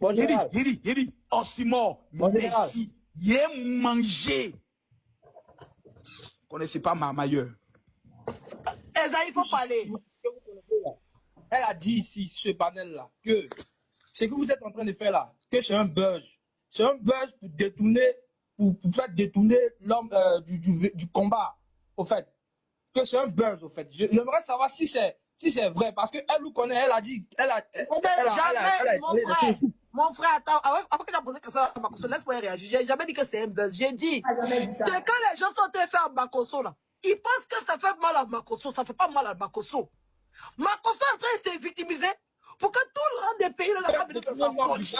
Oh, Simon, merci. Yé mangé. Vous connaissez pas ma mailleure. Esaïe, il faut parler. Elle a dit ici, ce panel-là, que ce que vous êtes en train de faire là, que c'est un buzz. C'est un buzz pour détourner, pour faire détourner l'homme du combat, au fait. Que c'est un buzz, au fait. J'aimerais savoir si c'est vrai, parce qu'elle nous connaît, elle a dit... Mon frère, attends, avant que tu aies posé question à Makoso, laisse-moi réagir. J'ai jamais dit que c'est un buzz. J'ai dit que quand les gens sont en train de faire Makoso, là, ils pensent que ça fait mal à Makoso. Ça fait pas mal à Makoso. Makoso est en train de se victimiser pour que tout le rang des pays ne l'a pas venu dans sa poche.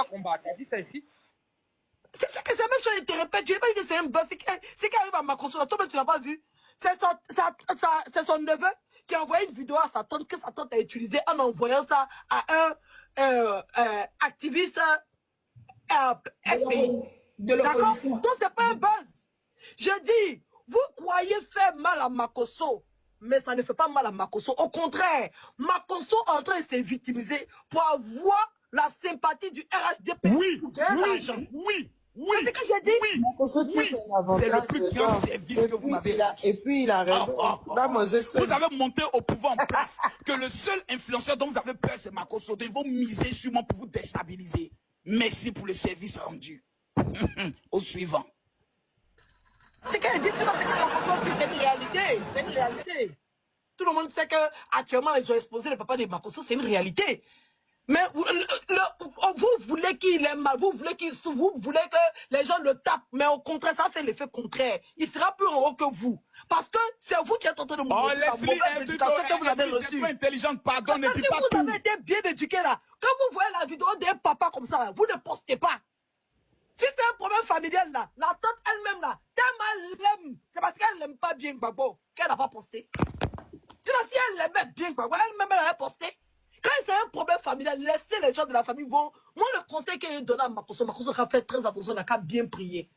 C'est ça que c'est la même chose, il te répète. Je n'ai pas dit que c'est un buzz. C'est qui arrive à Makoso, là, toi, mais tu l'as pas vu. C'est son neveu qui a envoyé une vidéo à sa tante que sa tante a utilisée en envoyant ça à un activiste FPI. D'accord? Donc, c'est pas un buzz. Je dis, vous croyez faire mal à Makoso, mais ça ne fait pas mal à Makoso. Au contraire, Makoso est en train de se victimiser pour avoir la sympathie du RHDP. Oui. C'est ce que j'ai dit. C'est le plus grand service que vous m'avez rendu. Et puis, il a raison. Vous avez monté au pouvoir en place que le seul influenceur dont vous avez peur, c'est Makoso. Ils vont miser sur moi pour vous déstabiliser. Merci pour le service rendu. Au suivant. C'est qu'elle dit, c'est une réalité. C'est une réalité. Tout le monde sait qu'actuellement, ils ont exposé le papa de Makoso. C'est une réalité. Mais vous voulez qu'il ait mal, vous voulez que les gens le tapent, mais au contraire, ça c'est l'effet contraire. Il sera plus en haut que vous. Parce que c'est vous qui êtes en train de montrer la mauvaise éducation que vous avez reçue. Pas intelligente, pardon, ne dis pas tout. Si vous avez été bien éduqué là, quand vous voyez la vidéo d'un papa comme ça, là, vous ne postez pas. Si c'est un problème familial là, la tante elle-même là, tellement elle l'aime, c'est parce qu'elle n'aime pas bien Gbagbo qu'elle n'a pas posté. Tu vois, si elle l'aimait bien Gbagbo, elle-même elle avait posté. Quand c'est un problème familial, laissez les gens de la famille vont. Moi, le conseil que je donne à Makoso a fait très attention, il n'a qu'à bien prier.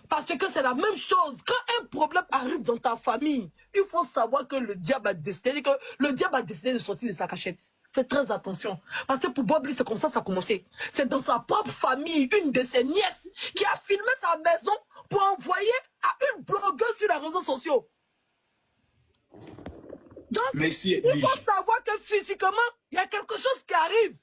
Parce que c'est la même chose. Quand un problème arrive dans ta famille, il faut savoir que le diable a décidé de sortir de sa cachette. Faites très attention. Parce que pour Bob Lee, c'est comme ça que ça a commencé. C'est dans sa propre famille, une de ses nièces, qui a filmé sa maison pour envoyer à une blogueuse sur les réseaux sociaux. Donc, merci, il faut savoir que physiquement, il y a quelque chose qui arrive.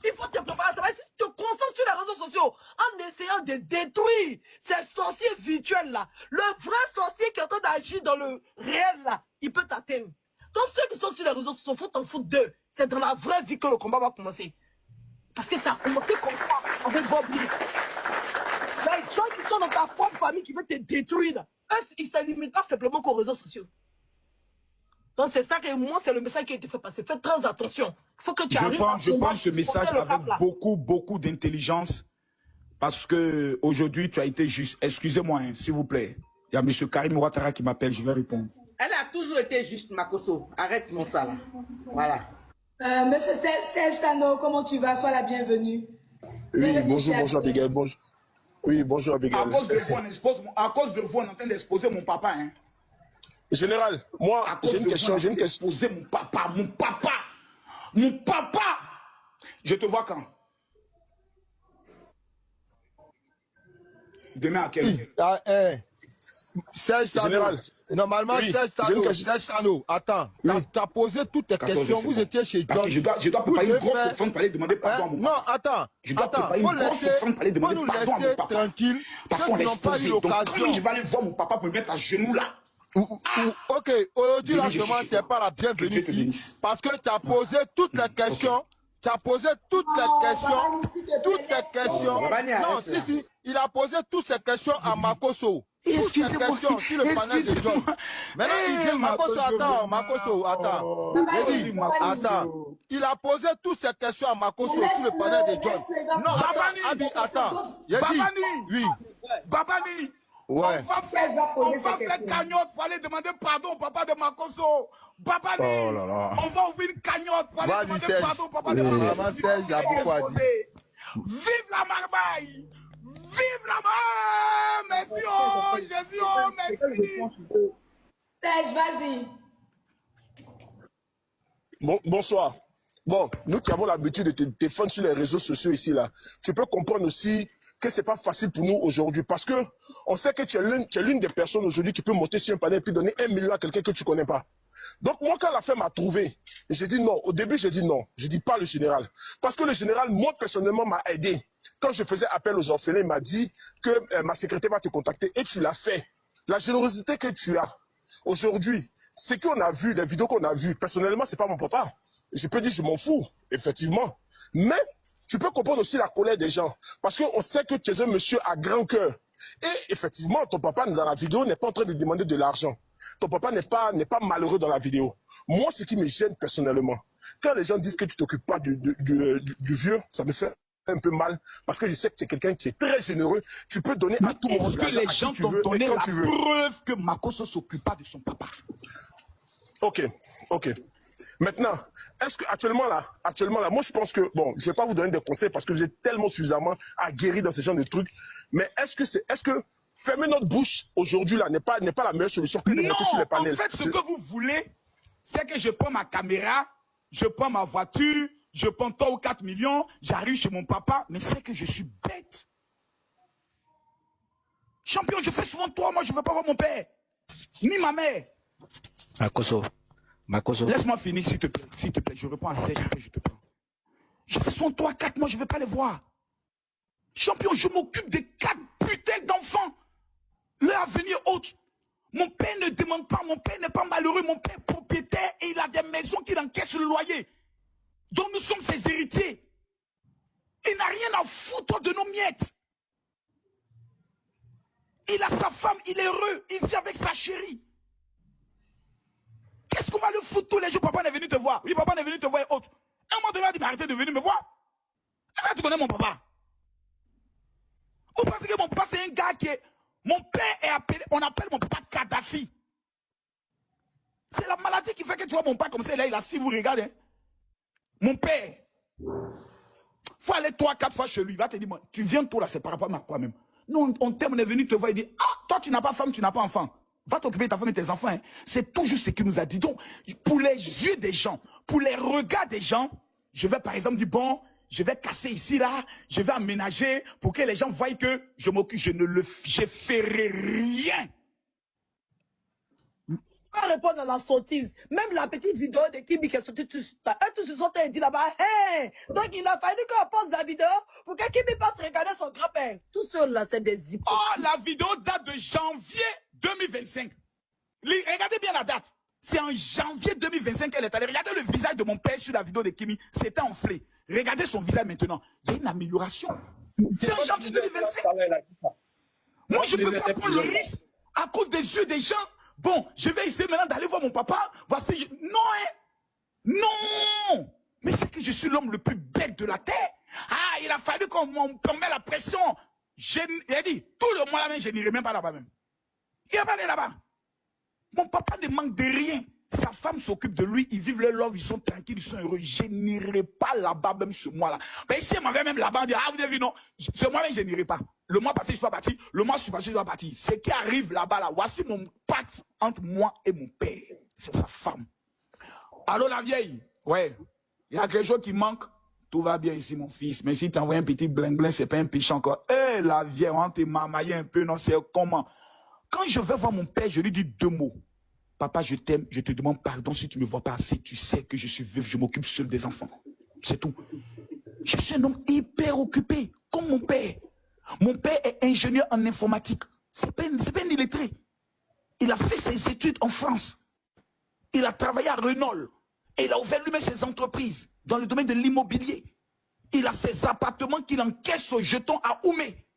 Il faut te préparer. Ça va être te concentrer sur les réseaux sociaux en essayant de détruire ces sorciers virtuels là. Le vrai sorcier qui est en train d'agir dans le réel là, il peut t'atteindre. Donc ceux qui sont sur les réseaux sociaux, il faut t'en foutre d'eux. C'est dans la vraie vie que le combat va commencer. Parce que ça a commencé comme ça avec Bob Lee. Les gens qui sont dans ta propre famille qui veulent te détruire, eux, ils ne se limitent pas simplement qu'aux réseaux sociaux. Donc c'est ça que moi, c'est le message qui a été fait passer. Faites très attention. Il faut que tu arrives je prends ce message avec beaucoup d'intelligence parce que aujourd'hui tu as été juste. Excusez-moi, hein, s'il vous plaît. Il y a M. Karim Ouattara qui m'appelle, je vais répondre. Elle a toujours été juste, Makosso. Arrête mon ça là. Voilà. Monsieur Serge Tano, comment tu vas? Sois la bienvenue. Oui, bonjour Abigail. Bonjour. Oui, bonjour Abigail. À cause de vous, on est en train d'exposer mon papa. Hein. Général, moi, j'ai une question. Exposer mon papa. Je te vois quand? Demain à quelle heure? Serge Tano, Général. Normalement, Oui, Serge Tano, attends, oui. tu as posé toutes tes questions, vous étiez chez John. Parce que je dois préparer une grosse offrande pour aller demander pardon à mon papa. Non, attends, Je dois préparer une grosse offrande pour aller demander pardon à mon papa. Tranquille, Parce qu'on l'a exposé. Donc quand je vais aller voir mon papa pour me mettre à genoux là. Ok, aujourd'hui, là, je ne t'ai pas la bienvenue ici, parce que tu as posé toutes les questions. Tu as posé toutes les questions. Non, si, il a posé toutes ces questions à Makosso. Excusez-moi. Sur le panel de John. Maintenant, il dit Makosso, attends. Attends. Il a posé toutes ces questions à Makosso sur le panel de John. Non, Abi, attends. Oui. Babani. Ouais. On va faire cagnotte pour aller demander pardon au papa de Makosso. Babani, on va ouvrir une cagnotte pour aller demander pardon au papa de Makosso. Vive la marmaille! Vive la marmaille! Merci, oh Jésus, oh merci! Serge, vas-y. Bonsoir. Bon, nous qui avons l'habitude de te défendre sur les réseaux sociaux ici, là, tu peux comprendre aussi que c'est pas facile pour nous aujourd'hui parce que on sait que tu es l'une des personnes aujourd'hui qui peut monter sur un panel et puis donner 1 million à quelqu'un que tu connais pas. Donc moi, quand la femme m'a trouvé, j'ai dit non. Au début, j'ai dit non. Je dis pas le général. Parce que le général, moi, personnellement, m'a aidé. Quand je faisais appel aux orphelins, il m'a dit que ma secrétaire va te contacter et tu l'as fait. La générosité que tu as aujourd'hui, ce qu'on a vu, les vidéos qu'on a vues, personnellement, c'est pas mon papa. Je peux dire, je m'en fous, effectivement. Mais tu peux comprendre aussi la colère des gens. Parce qu'on sait que tu es un monsieur à grand cœur. Et effectivement, ton papa dans la vidéo n'est pas en train de demander de l'argent. Ton papa n'est pas malheureux dans la vidéo. Moi, ce qui me gêne personnellement, quand les gens disent que tu t'occupes pas du vieux, ça me fait un peu mal. Parce que je sais que tu es quelqu'un qui est très généreux. Tu peux donner à tout le monde. Est-ce que les gens t'ont donné la preuve que Makosso ne s'occupe pas de son papa? Ok. Maintenant, est-ce que actuellement là, moi je pense que, bon, je vais pas vous donner des conseils parce que vous êtes tellement suffisamment aguerris dans ce genre de trucs, mais est-ce que fermer notre bouche aujourd'hui là n'est pas la meilleure solution que de monter sur les panels? En fait, ce que vous voulez, c'est que je prends ma caméra, je prends ma voiture, je prends 3 ou 4 millions, j'arrive chez mon papa, mais c'est que je suis bête. Champion, je fais souvent toi, moi je ne veux pas voir mon père, ni ma mère. Makosso. Laisse-moi finir, s'il te plaît. Je réponds à Serge, après je te prends. Je fais soin de 3 à 4 mois, je ne vais pas les voir. Champion, je m'occupe des 4 putains d'enfants. Leur avenir haute. Mon père ne demande pas, mon père n'est pas malheureux, mon père est propriétaire et il a des maisons qu'il encaisse le loyer. Donc nous sommes ses héritiers. Il n'a rien à foutre de nos miettes. Il a sa femme, il est heureux, il vit avec sa chérie. Qu'est-ce qu'on va le foutre tous les jours? Papa n'est venu te voir. Oui, papa n'est venu te voir et autres. Et un moment donné, il a dit, mais arrêtez de venir me voir. Est-ce que tu connais mon papa? Vous pensez que mon papa, c'est un gars qui est... Mon père est appelé... On appelle mon papa Kadhafi. C'est la maladie qui fait que tu vois mon père comme ça. Là, il a si vous regardez. Hein? Mon père. Faut aller 3-4 fois chez lui. Il va te dire, tu viens toi là, c'est par rapport à quoi même. Nous, on t'aime, on est venu te voir et dire, ah, toi, tu n'as pas femme, tu n'as pas enfant. Va t'occuper de ta femme et tes enfants. Hein. C'est toujours ce qu'il nous a dit. Donc, pour les yeux des gens, pour les regards des gens, je vais par exemple dire, bon, je vais casser ici, là, je vais aménager pour que les gens voient que je m'occupe, je ferai rien. pas répondre à la sottise. Même la petite vidéo de Kimi qui est sortie, eux tous se sont dit là-bas, hey! Donc il a fallu qu'on pose la vidéo pour que Kimi passe regarder son grand-père. Tout ceux là, c'est des hypocrites. Oh, la vidéo date de janvier 2025. Regardez bien la date. C'est en janvier 2025 qu'elle est allée. Regardez le visage de mon père sur la vidéo de Kimi. C'était enflé. Regardez son visage maintenant. Il y a une amélioration. C'est en janvier 2025. Moi, je ne peux pas prendre le risque à cause des yeux des gens. Bon, je vais essayer maintenant d'aller voir mon papa. Voici. Non, hein. Non. Mais c'est que je suis l'homme le plus bête de la terre. Ah, il a fallu qu'on mette la pression. J'ai dit, tout le mois là-même, je n'irai même pas là-bas même. Il n'y a pas aller là-bas. Mon papa ne manque de rien. Sa femme s'occupe de lui, ils vivent leur love, ils sont tranquilles, ils sont heureux. Je n'irai pas là-bas même ce mois-là. Mais si elle m'avait même là-bas, dit, ah vous avez vu, non, ce mois-là, je n'irai pas. Le mois passé, je suis pas parti. Le mois, je suis passé, je suis pas parti. Ce qui arrive là-bas, là, voici mon pacte entre moi et mon père. C'est sa femme. Allô, la vieille? Ouais. Il y a quelque chose qui manque. Tout va bien ici, mon fils. Mais si tu envoies un petit bling-bling, c'est pas un péché encore. Eh, la vieille, on te mamaille un peu, non, c'est comment? Quand je vais voir mon père, je lui dis 2 mots. Papa, je t'aime, je te demande pardon si tu ne me vois pas assez. Tu sais que je suis veuf, je m'occupe seul des enfants. C'est tout. Je suis un homme hyper occupé, comme mon père. Mon père est ingénieur en informatique. C'est pas un illettré. Il a fait ses études en France. Il a travaillé à Renault. Et il a ouvert lui-même ses entreprises dans le domaine de l'immobilier. Il a ses appartements qu'il encaisse au jeton à Oumé.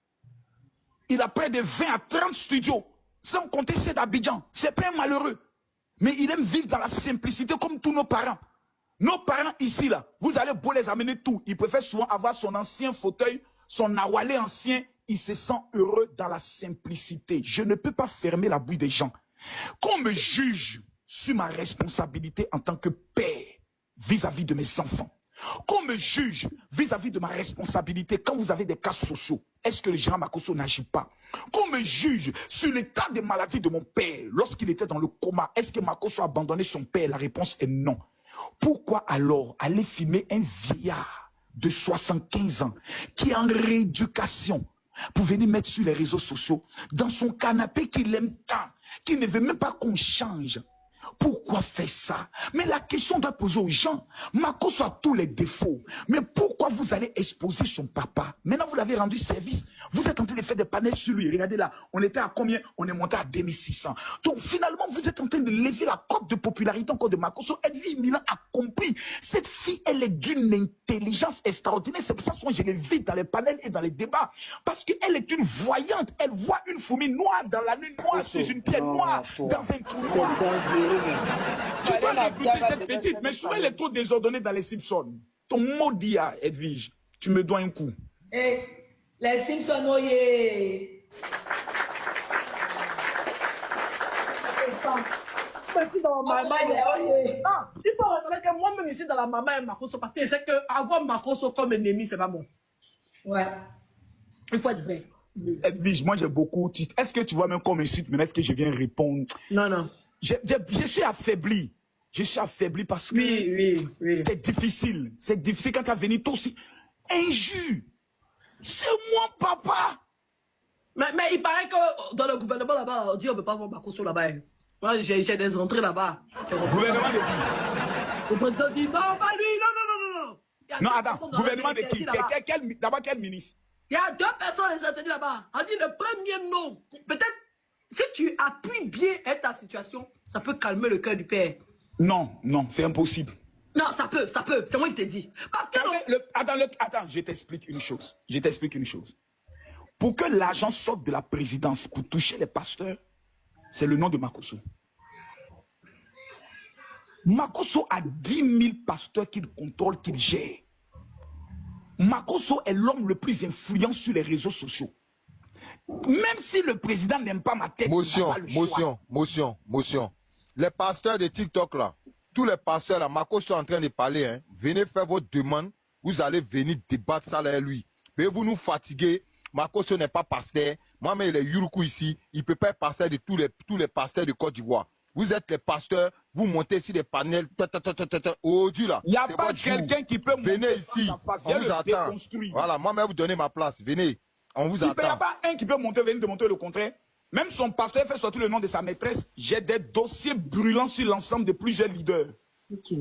Il a près de 20 à 30 studios. Sans compter ceux d'Abidjan. C'est pas un malheureux. Mais il aime vivre dans la simplicité comme tous nos parents. Nos parents ici, là, vous allez beau les amener tout. Ils préfèrent souvent avoir son ancien fauteuil, son awalé ancien. Il se sent heureux dans la simplicité. Je ne peux pas fermer la bouille des gens. Qu'on me juge sur ma responsabilité en tant que père vis-à-vis de mes enfants. Qu'on me juge vis-à-vis de ma responsabilité quand vous avez des cas sociaux. Est-ce que le gérant Makosso n'agit pas? Qu'on me juge sur l'état de maladie de mon père lorsqu'il était dans le coma. Est-ce que Makosso a abandonné son père? La réponse est non. Pourquoi alors aller filmer un vieillard de 75 ans qui est en rééducation pour venir mettre sur les réseaux sociaux dans son canapé qu'il aime tant, qu'il ne veut même pas qu'on change? Pourquoi faire ça? Mais la question doit poser aux gens. Makosso a tous les défauts. Mais pourquoi vous allez exposer son papa? Maintenant, vous l'avez rendu service. Vous êtes en train de faire des panels sur lui. Regardez là, on était à combien? On est monté à 2600. Donc finalement, vous êtes en train de lever la cote de popularité encore de Makosso. Edwige Milan a compris. Cette fille, elle est d'une intelligence extraordinaire. C'est pour ça que je l'invite dans les panels et dans les débats. Parce qu'elle est une voyante. Elle voit une fourmi noire dans la nuit noire, sur une pierre noire, dans un trou noir. Tu dois l'écouter cette petite, mais souvent elle est trop désordonnée dans les Simpsons. Ton maudit, Edwige, tu me dois un coup. Eh, les Simpsons, oyez. Merci dans ma maman. Ah, il faut reconnaître que moi-même ici dans la maman et Makosso, parce que c'est qu'avoir Makosso comme ennemi, c'est pas bon. Ouais. Il faut être vrai. Edwige, moi j'ai beaucoup. Est-ce que tu vois même comme insulte, mais est-ce que je viens répondre? Non, non. Je suis affaibli. Je suis affaibli parce que oui. C'est difficile. C'est difficile quand tu as venu toi aussi. Injure. C'est moi, papa. Mais il paraît que dans le gouvernement là-bas, on dit on ne peut pas voir Makosso là-bas. Moi, j'ai des entrées là-bas. Gouvernement de qui? Le président dit non, pas lui, non. Non, attends. Gouvernement de qui? D'abord, quel ministre? Il y a 2 personnes les interdits là-bas. On dit le premier nom. Peut-être si tu appuies bien ta situation, ça peut calmer le cœur du père. Non, c'est impossible. Non, ça peut. C'est moi qui te dis. Attends, je t'explique une chose. Pour que l'argent sorte de la présidence pour toucher les pasteurs, c'est le nom de Makosso. Makosso a 10 000 pasteurs qu'il contrôle, qu'il gère. Makosso est l'homme le plus influent sur les réseaux sociaux. Même si le président n'aime pas ma tête, motion. Les pasteurs de TikTok là, tous les pasteurs là, Makosso sont en train de parler, hein. Venez faire vos demandes, vous allez venir débattre ça avec lui. Mais vous nous fatiguez, Makosso n'est pas pasteur, moi-même il est Yuruku ici, il ne peut pas être pasteur de tous les pasteurs de Côte d'Ivoire. Vous êtes les pasteurs, vous montez ici des panels, oh Dieu là. Il n'y a pas quelqu'un qui peut monter. Venez ici, on vous attend. Voilà, moi-même vous donnez ma place, venez. On vous attend. Il n'y a pas un qui peut monter, venir te montrer le contraire. Même son pasteur fait sortir le nom de sa maîtresse. J'ai des dossiers brûlants sur l'ensemble de plusieurs leaders. Ok.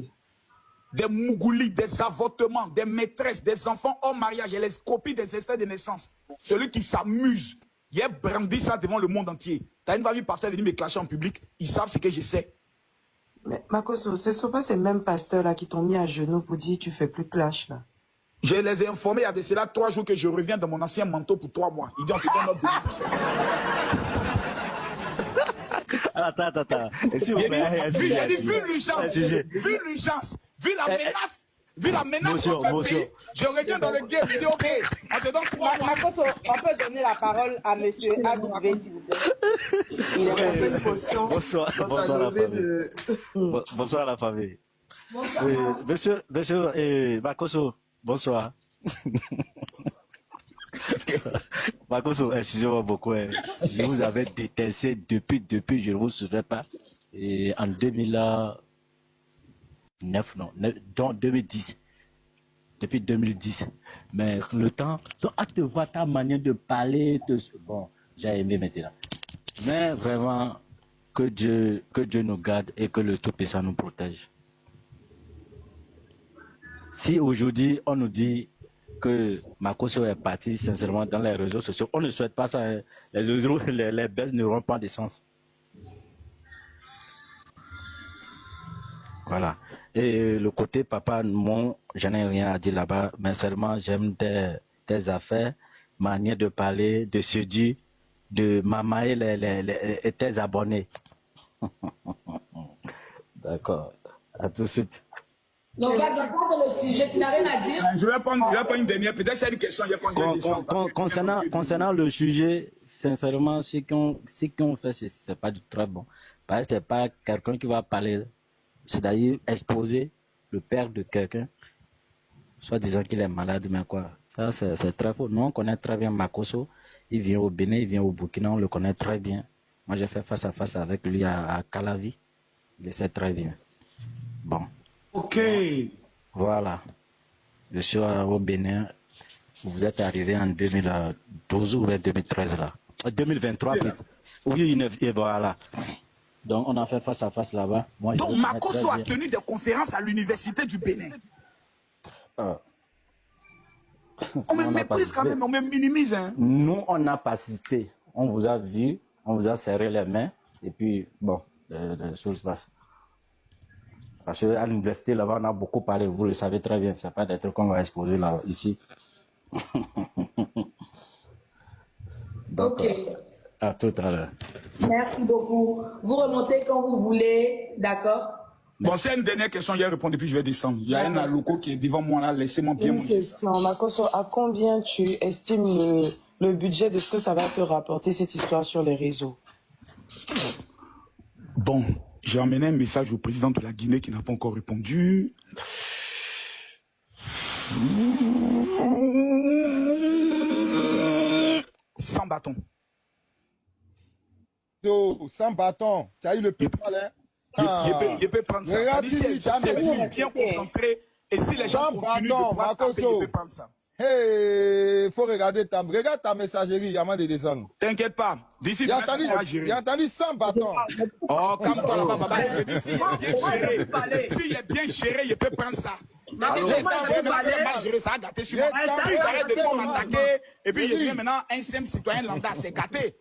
Des mougoulis, des avortements, des maîtresses, des enfants hors mariage et les copies des extraits de naissance. Celui qui s'amuse, il a brandi ça devant le monde entier. T'as une famille pasteur venir me clasher en public, ils savent ce que je sais. Mais Makoso, ce ne sont pas ces mêmes pasteurs-là qui t'ont mis à genoux pour dire tu fais plus clash là. Je les ai informés il y a de cela 3 jours que je reviens dans mon ancien manteau pour 3 mois. Ils disent on te donne notre Attends. J'ai dit, vu l'urgence, vu la menace, je reviens dans le game, je dis ok, on te donne 3 mois. Makoso, on peut donner la parole à monsieur AW, s'il vous plaît. Il est fait une potion. Bonsoir la famille. Bonsoir la famille. Monsieur Makoso, bonsoir. Makoso, excusez-moi beaucoup. Je vous avais détesté depuis, je ne vous souviens pas. Et en 2009, non, dans 2010. Depuis 2010. Mais le temps, à te voir ta manière de parler, bon, j'ai aimé maintenant. Mais vraiment, que Dieu nous garde et que le Tout-Puissant nous protège. Si aujourd'hui, on nous dit que Makoso est parti sincèrement dans les réseaux sociaux, on ne souhaite pas ça. Les baisses n'auront pas de sens. Voilà. Et le côté papa, je n'ai rien à dire là-bas, mais seulement j'aime tes affaires, manière de parler, de se dire, de mamailler tes abonnés. D'accord. À tout de suite. Donc, va dans le sujet, tu n'as rien à dire. Je vais prendre une dernière, peut-être c'est une question, je vais prendre concernant le sujet, sincèrement, ce qu'on fait, c'est pas du très bon. Parce que c'est pas quelqu'un qui va parler, c'est d'ailleurs exposer le père de quelqu'un, soit disant qu'il est malade, mais quoi. Ça, c'est très faux. Nous, on connaît très bien Makoso. Il vient au Bénin, il vient au Burkina, on le connaît très bien. Moi, j'ai fait face à face avec lui à Calavi. Il le sait très bien. Bon. Ok. Voilà. Je suis au Bénin. Vous êtes arrivé en 2012 ou 2013 là. 2023 peut-être. Oui, et voilà. Donc on a fait face à face là-bas. Donc Makoso a tenu des conférences à l'université du Bénin. On me méprise quand même, on me minimise. Hein. Nous, on n'a pas assisté. On vous a vu, on vous a serré les mains. Et puis, bon, les choses passent. Parce qu'à l'université, là-bas, on a beaucoup parlé. Vous le savez très bien. Ce n'est pas des trucs qu'on va exposer là, ici. Donc, ok. À tout à l'heure. Merci beaucoup. Vous remontez quand vous voulez, d'accord? Bon, c'est une dernière question, j'ai répondu, puis je vais descendre. Il y a un aloco qui est devant moi là, laissez-moi bien Une question, Makoso, à combien tu estimes le budget de ce que ça va te rapporter, cette histoire sur les réseaux? Bon, j'ai emmené un message au président de la Guinée qui n'a pas encore répondu. 100 bâtons. 100 bâtons. Tu as eu le pétrole, hein? Il peut prendre ça. Si je suis bien concentré et si les gens continuent de pouvoir taper, il peut prendre ça. Hey, faut regarder regarde ta messagerie avant de descendre. T'inquiète pas. D'ici demain, ça sera géré. Il a entendu 100 bâtons. Oh, calme-toi là-bas, papa. S'il est bien géré, il peut prendre ça. Si c'est mal géré, ça a gâté sur moi. Puis ils arrêtent de m'attaquer et puis il devient maintenant un simple citoyen lambda, c'est gâté.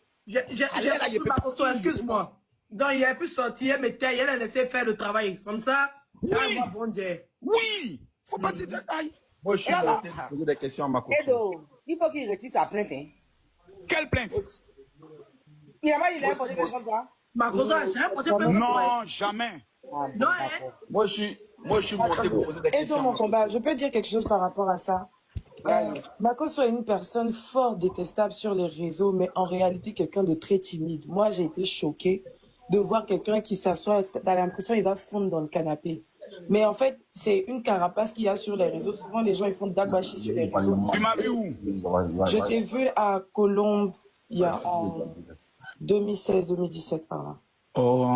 Excuse-moi. Donc, il a pu sortir, mais il a laissé faire le travail. Comme ça, oui. Oui. Faut pas dire détail. Moi, je suis là. Poser des questions à Makoso. Edo, il faut qu'il retire sa plainte. Hein. Quelle plainte? Il a pas dit porté plainte comme ça. Makoso a jamais porté plainte. Non, jamais. Non, hein? Moi, je suis monté pour poser des questions. Edo, mon combat, je peux dire quelque chose par rapport à ça. Makoso est une personne fort détestable sur les réseaux, mais en réalité, quelqu'un de très timide. Moi, j'ai été choquée de voir quelqu'un qui s'assoit, t'as l'impression qu'il va fondre dans le canapé. Mais en fait, c'est une carapace qu'il y a sur les réseaux. Souvent, les gens ils font d'agbachi sur les réseaux. Tu m'as vu où? Je t'ai vu à Colombe il y a en 2016-2017 par là. Oh.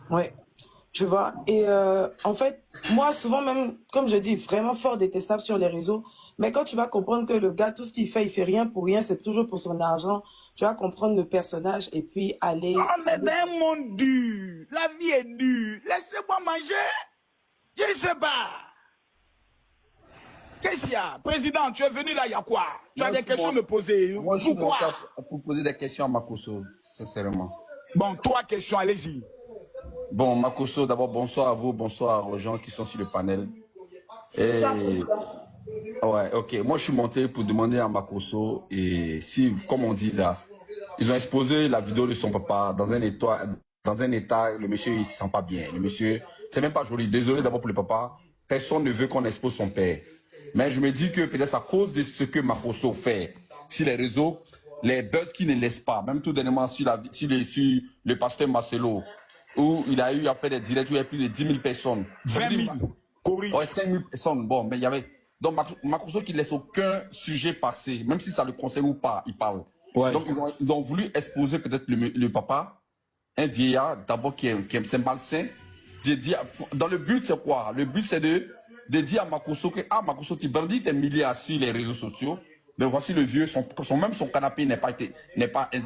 Ouais, tu vois. Et en fait, moi, souvent même, comme je dis, vraiment fort détestable sur les réseaux. Mais quand tu vas comprendre que le gars, tout ce qu'il fait, il fait rien pour rien, c'est toujours pour son argent. Tu vas comprendre le personnage et puis aller... On est dans un monde dur. La vie est dure. Laissez-moi manger. Je ne sais pas. Qu'est-ce qu'il y a? Président, tu es venu là, il y a quoi? Tu as des questions à me poser. Moi, je suis Pourquoi? pour poser des questions à Makosso, sincèrement. Bon, 3 questions, allez-y. Bon, Makosso, d'abord, bonsoir à vous, bonsoir aux gens qui sont sur le panel. Et... Ouais, ok. Moi, je suis monté pour demander à Makosso, et si, comme on dit là, ils ont exposé la vidéo de son papa dans un état, le monsieur, il ne se sent pas bien. Le monsieur, c'est même pas joli. Désolé d'abord pour le papa. Personne ne veut qu'on expose son père. Mais je me dis que peut-être à cause de ce que Makosso fait sur les réseaux, les buzz qui ne laissent pas, même tout dernièrement sur le pasteur Marcelo, où il a eu à faire des directs où il y a plus de 10 000 personnes. 20 000. Corrige. Ouais, 5 000 personnes. Bon, mais il y avait... Donc Makosso qui laisse aucun sujet passer, même si ça le concerne ou pas, il parle. Ouais. Donc ils ont voulu exposer peut-être le papa, un vieillard d'abord qui est malsain. Dans le but c'est quoi? Le but c'est de dire à Makosso que Makosso tu brandis tes milliards sur les réseaux sociaux, mais voici le vieux, son canapé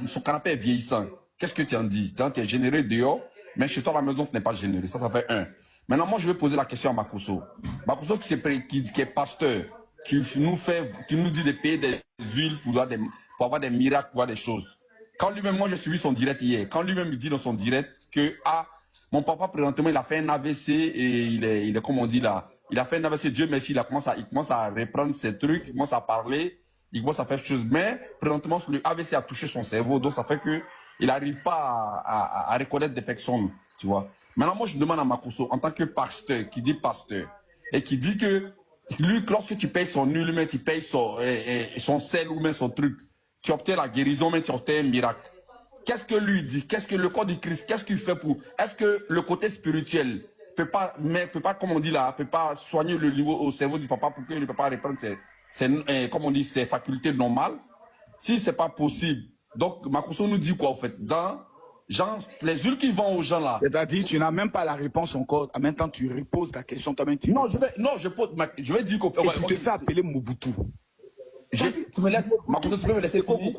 son canapé est vieillissant. Qu'est-ce que tu en dis? Tu es généreux dehors, mais chez toi à la maison tu n'es pas généreux. Ça fait 1. Maintenant moi je vais poser la question à Makosso. Makosso qui est pasteur, qui nous dit de payer des huiles pour avoir des miracles, pour avoir des choses. Quand lui-même, moi j'ai suivi son direct hier, quand lui-même il dit dans son direct que mon papa présentement il a fait un AVC et il est comme on dit là, il a fait un AVC, Dieu merci, il commence à reprendre ses trucs, il commence à parler, il commence à faire des choses, mais présentement le AVC a touché son cerveau, donc ça fait que il n'arrive pas à reconnaître des personnes, tu vois. Maintenant moi je demande à Makosso en tant que pasteur, qui dit pasteur, et qui dit que lui, lorsque tu payes son huile, mais tu payes son sel ou même son truc, tu obtiens la guérison, mais tu obtiens un miracle. Qu'est-ce que lui dit? Qu'est-ce que le corps du Christ, qu'est-ce qu'il fait pour... Est-ce que le côté spirituel peut pas, comme on dit là, peut pas soigner le niveau au cerveau du papa pour que le papa reprenne comme on dit, ses facultés normales? Si c'est pas possible, donc Makosso nous dit quoi en fait? Genre, les huiles qui vont aux gens là. C'est-à-dire, tu n'as même pas la réponse encore. En même temps, tu reposes ta question toi-même. Non, je vais dire qu'au fait. Tu te fais appeler Mobutu. Tu me laisses. Makosso, tu peux me laisser finir.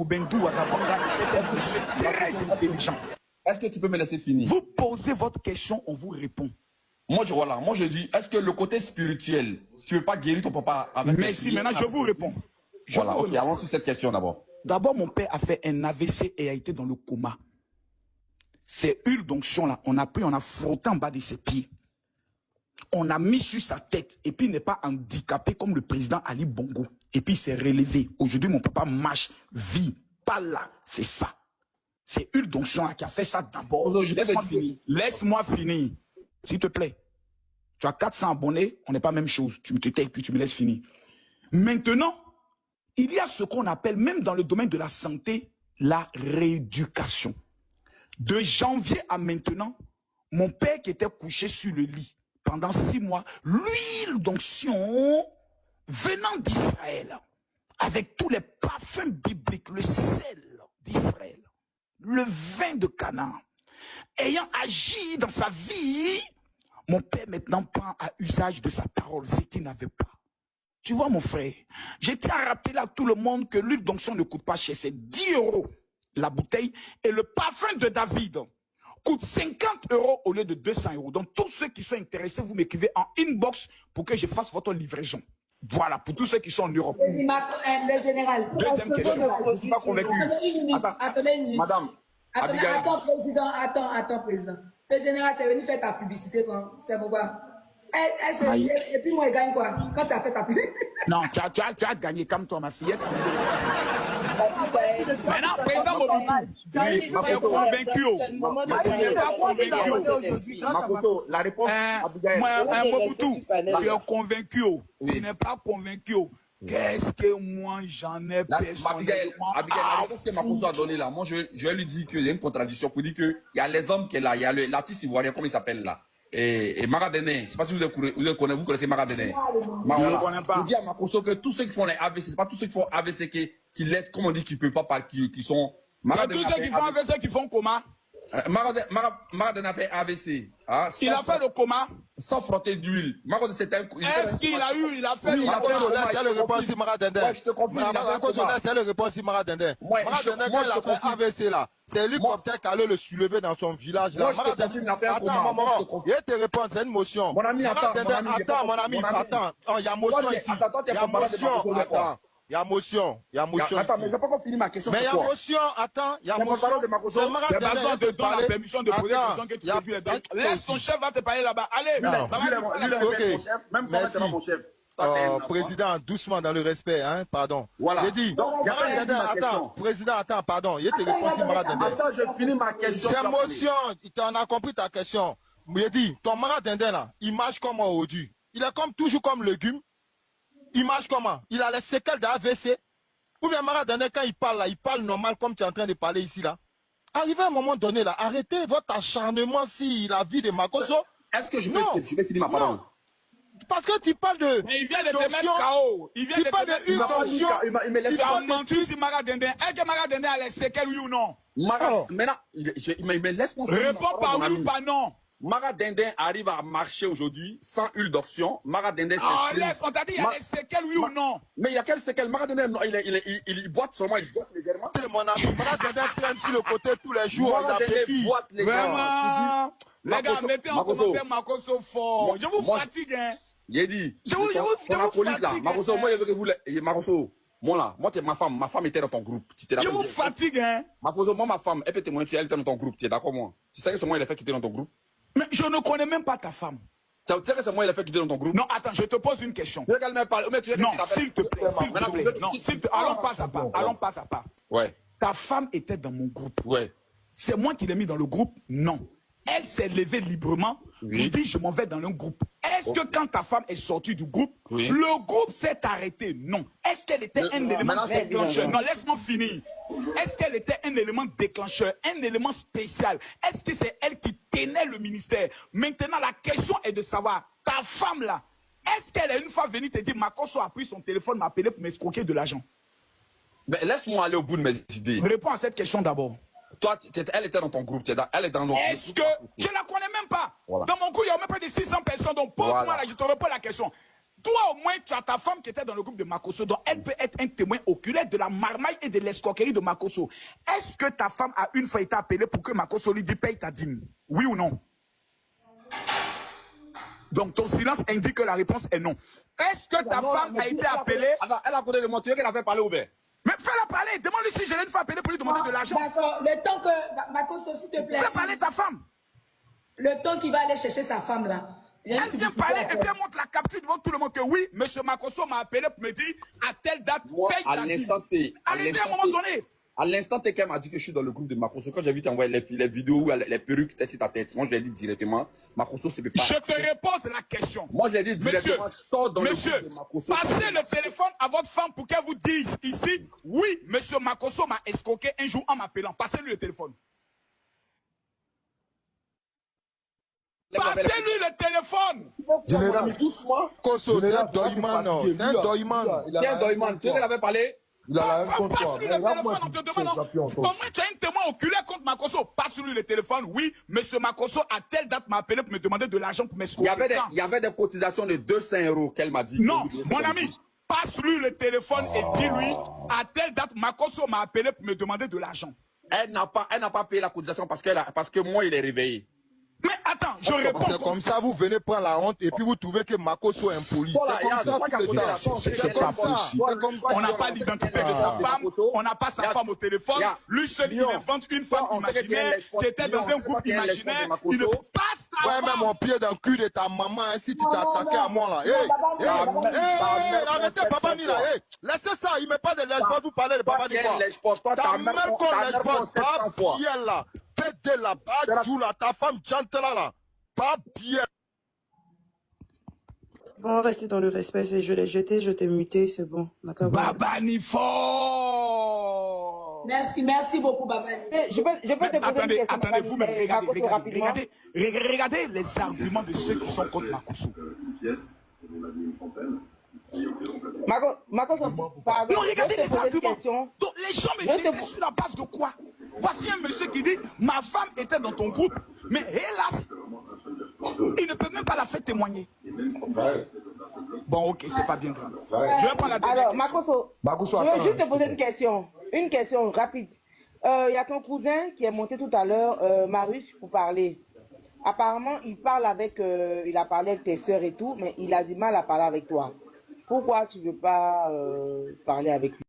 Très intelligent. Est-ce que tu peux me laisser finir? Vous posez votre question, on vous répond. Moi, je dis, est-ce que le côté spirituel, tu ne veux pas guérir ton papa avec... Merci, maintenant je vous réponds. Voilà, ok, avance sur cette question d'abord. D'abord, mon père a fait un AVC et a été dans le coma. Ces huiles d'onction là, on a frotté en bas de ses pieds. On a mis sur sa tête et puis il n'est pas handicapé comme le président Ali Bongo. Et puis il s'est relevé. Aujourd'hui, mon papa marche, vit, pas là. C'est ça. C'est huile d'onction qui a fait ça d'abord. Laisse-moi finir. S'il te plaît. Tu as 400 abonnés, on n'est pas la même chose. Tu me tais puis tu me laisses finir. Maintenant, il y a ce qu'on appelle, même dans le domaine de la santé, la rééducation. De janvier à maintenant, mon père qui était couché sur le lit pendant 6 mois, l'huile d'onction venant d'Israël, avec tous les parfums bibliques, le sel d'Israël, le vin de Canaan, ayant agi dans sa vie, mon père maintenant prend à usage de sa parole, ce qu'il n'avait pas. Tu vois mon frère, je tiens à rappeler à tout le monde que l'huile d'onction ne coûte pas cher, c'est 10 € la bouteille, et le parfum de David coûte 50 € au lieu de 200 €. Donc tous ceux qui sont intéressés, vous m'écrivez en inbox pour que je fasse votre livraison. Voilà, pour tous ceux qui sont en Europe. Le général. Deuxième question. Je ne suis pas convaincu. Attendez une minute. Madame. Attends, président. Le général, tu es venu faire ta publicité, c'est pourquoi. Et puis moi, je gagne quoi quand tu as fait ta publicité? Non, tu as gagné comme toi, ma fillette. Maintenant, président Mobutu, tu es convaincu. La réponse, Mobutu, tu es convaincu. Tu n'es pas convaincu. Qu'est-ce que moi j'en ai personnellement? Abigail, la réponse que Makosso a donnée là, moi je vais lui dire qu'il y a une contradiction pour dire qu'il y a les hommes qui est là, il y a l'artiste ivoirien, comment il s'appelle là? Et Maradene, je ne sais pas si vous connaissez Maradene. Il dit à Makosso que tous ceux qui font les AVC, ce n'est pas tous ceux qui font AVC qui laissent, comme on dit, qui ne peuvent pas parler, qui sont... Tous ceux qui font AVC qui font comment? Maradona a fait AVC. Hein, il a fait le coma. Sans frotter d'huile. Maradona, c'était un... Est-ce qu'il a eu, il a fait le coma? C'est le réponse sur Maradona. Ouais, je te confirme. C'est le réponse sur Maradona. Maradona, quand il a fait AVC là, c'est l'hélicoptère qui allait le soulever dans son village là. Attends, il te répond, c'est une motion. Mon ami, attends, mon ami, attends. Il y a motion ici. Il y a motion, attends. Il y a motion. Attends, mais je n'ai pas encore fini ma question. Mais il y a motion, attends. Il y a motion. Il y a besoin de donner la permission de poser la question que tu veux vu. Laisse ton chef va te parler là-bas. Allez, même moi, c'est pas mon chef. Président, doucement dans le respect, hein, pardon. Voilà. J'ai dit, attends, président, attends, pardon. Il te répond si Maradona. Attends, je finis ma question. C'est motion, tu en as compris ta question. J'ai dit, ton Maradona là, il marche comme un aujourd'hui. Il est comme toujours comme légume. Il marche comment? Il a les séquelles d'AVC. Ou bien Maradona, quand il parle là, il parle normal comme tu es en train de parler ici là. Arrivé à un moment donné là, arrêtez votre acharnement sur la vie de Makosso. Est-ce que je vais finir ma parole? Parce que tu parles de... Mais il vient de te mettre KO. Il vient de te mettre une tu as menti sur Maradona. Est-ce que Maradona a les séquelles, oui ou non? Maintenant, mais laisse-moi finir. Réponds par oui ou pas non. Maradona arrive à marcher aujourd'hui sans huile d'onction. Maradona laisse, on t'a dit il y a des séquelles, oui ou non? Mais il y a quelles séquelles? Maradona, il boite seulement, il boite légèrement. Mon ami, Maradona traîne sur le côté tous les jours. Maradona boite légèrement. Vraiment? Les gars, mettez en commentaire Makosso fort. Je vous fatigue, hein. J'ai dit. Je vous fatigue. Makosso, moi, je veux que vous... Makosso, moi là, moi, ma femme était dans ton groupe. Je vous fatigue, hein. Makosso, moi, ma femme, elle peut témoigner, elle était dans ton groupe. Tu es d'accord, moi? C'est ça que c'est moi, il a fait quitter dans ton groupe? Mais je ne connais même pas ta femme. Ça veut dire que c'est moi, il a fait quitter dans ton groupe? Non, attends, je te pose une question. Non, s'il te plaît, Non, allons pas à pas. Allons pas à pas. Ouais. Ta femme était dans mon groupe. Ouais. C'est moi qui l'ai mis dans le groupe? Non. Elle s'est levée librement pour dire je m'en vais dans le groupe. Est-ce que quand ta femme est sortie du groupe, le groupe s'est arrêté? Non. Est-ce qu'elle était un élément déclencheur? Non, laisse-moi finir. Est-ce qu'elle était un élément déclencheur, un élément spécial? Est-ce que c'est elle qui tenait le ministère? Maintenant, la question est de savoir, ta femme là, est-ce qu'elle est une fois venue te dire Makosso a pris son téléphone, m'a appelé pour m'escroquer de l'argent? Mais laisse-moi aller au bout de mes idées. Réponds à cette question d'abord. Toi, elle était dans ton groupe, elle est dans nos... Est-ce que je la connais même pas? Voilà. Dans mon groupe, il y a même pas de 600 personnes, donc pose-moi là, je te réponds la question. Toi, au moins, tu as ta femme qui était dans le groupe de Makosso, donc elle peut être un témoin oculaire de la marmaille et de l'escroquerie de Makosso. Est-ce que ta femme a une fois été appelée pour que Makosso lui dise paye ta dîme? Oui ou non? Donc ton silence indique que la réponse est non. Est-ce que ta femme a été appelée? Elle a côté de moi, tu veux qu'elle a fait parler ouvert? Mais fais-la parler, demande-lui si je l'ai une fois appelée pour lui demander de l'argent. D'accord, le temps que Makosso, s'il te plaît. Fais parler ta femme. Le temps qu'il va aller chercher sa femme là. Elle vient parler et puis elle montre la capture devant tout le monde que oui, M. Makosso m'a appelé pour me dire à telle date, paye ta dîme. Arrêtez à un moment donné. À l'instant, quelqu'un m'a dit que je suis dans le groupe de Makosso. Quand j'ai vu t'envoyer les vidéos où les perruques étaient sur ta tête, moi je l'ai dit directement, Makosso, c'est pas. Je te repose la question. Moi je l'ai dit directement, sors dans le groupe de Makosso. Passez le téléphone à votre femme pour qu'elle vous dise ici, oui, M. Makosso m'a escroqué un jour en m'appelant. Passez-lui le téléphone. Passez-lui le téléphone. Général, doucement. Kosso, c'est un doyman. C'est un doyman. C'est un doyman. Tu sais qu'elle avait parlé? Il a la même contre toi. Passe-lui le téléphone, on te demande. Au moins, tu as un témoin oculaire contre Makosso. Passe-lui le téléphone. Oui, M. Makosso, à telle date, m'a appelé pour me demander de l'argent pour m'escroquer. Il y avait des cotisations de 200 € qu'elle m'a dit. Non, mon ami, passe-lui le téléphone et dis-lui, à telle date, Makosso m'a appelé pour me demander de l'argent. Elle n'a pas payé la cotisation parce que moi, il est réveillé. Mais attends, je réponds. C'est comme ça, vous venez prendre la honte et puis vous trouvez que Makosso est impoli. C'est comme ça. On n'a pas l'identité de sa femme, on n'a pas sa femme au téléphone. Lui seul, il invente une femme imaginaire qui était dans un groupe imaginaire. Il ne passe ta femme. Ouais, même mon pied dans le cul de ta maman, si tu t'es attaqué à moi là. Arrêtez, papa ni là. Laissez ça, il ne met pas de lèche-poste, vous parlez de papa ni quoi. Ta mère qu'on lèche-poste, pas bien là. Pète de la base, joue là, ta femme chantera là. Pas bien. Bon, restez dans le respect, je l'ai jeté, je t'ai muté, c'est bon. Baba Nifo. Merci beaucoup, Baba. Je peux te poser une question. Attendez, vous-même, regardez les arguments de ceux qui sont contre Makosso. Non, regardez les arguments. Donc, les gens me disent sur la base de quoi? Voici un monsieur qui dit, ma femme était dans ton groupe, mais hélas, il ne peut même pas la faire témoigner. Bon, ok, c'est pas bien grave. Je vais prendre la dernière question. Makoso, je veux juste te poser une question rapide. Il y a ton cousin qui est monté tout à l'heure, Marius, pour parler. Apparemment, il a parlé avec tes soeurs et tout, mais il a du mal à parler avec toi. Pourquoi tu ne veux pas parler avec lui?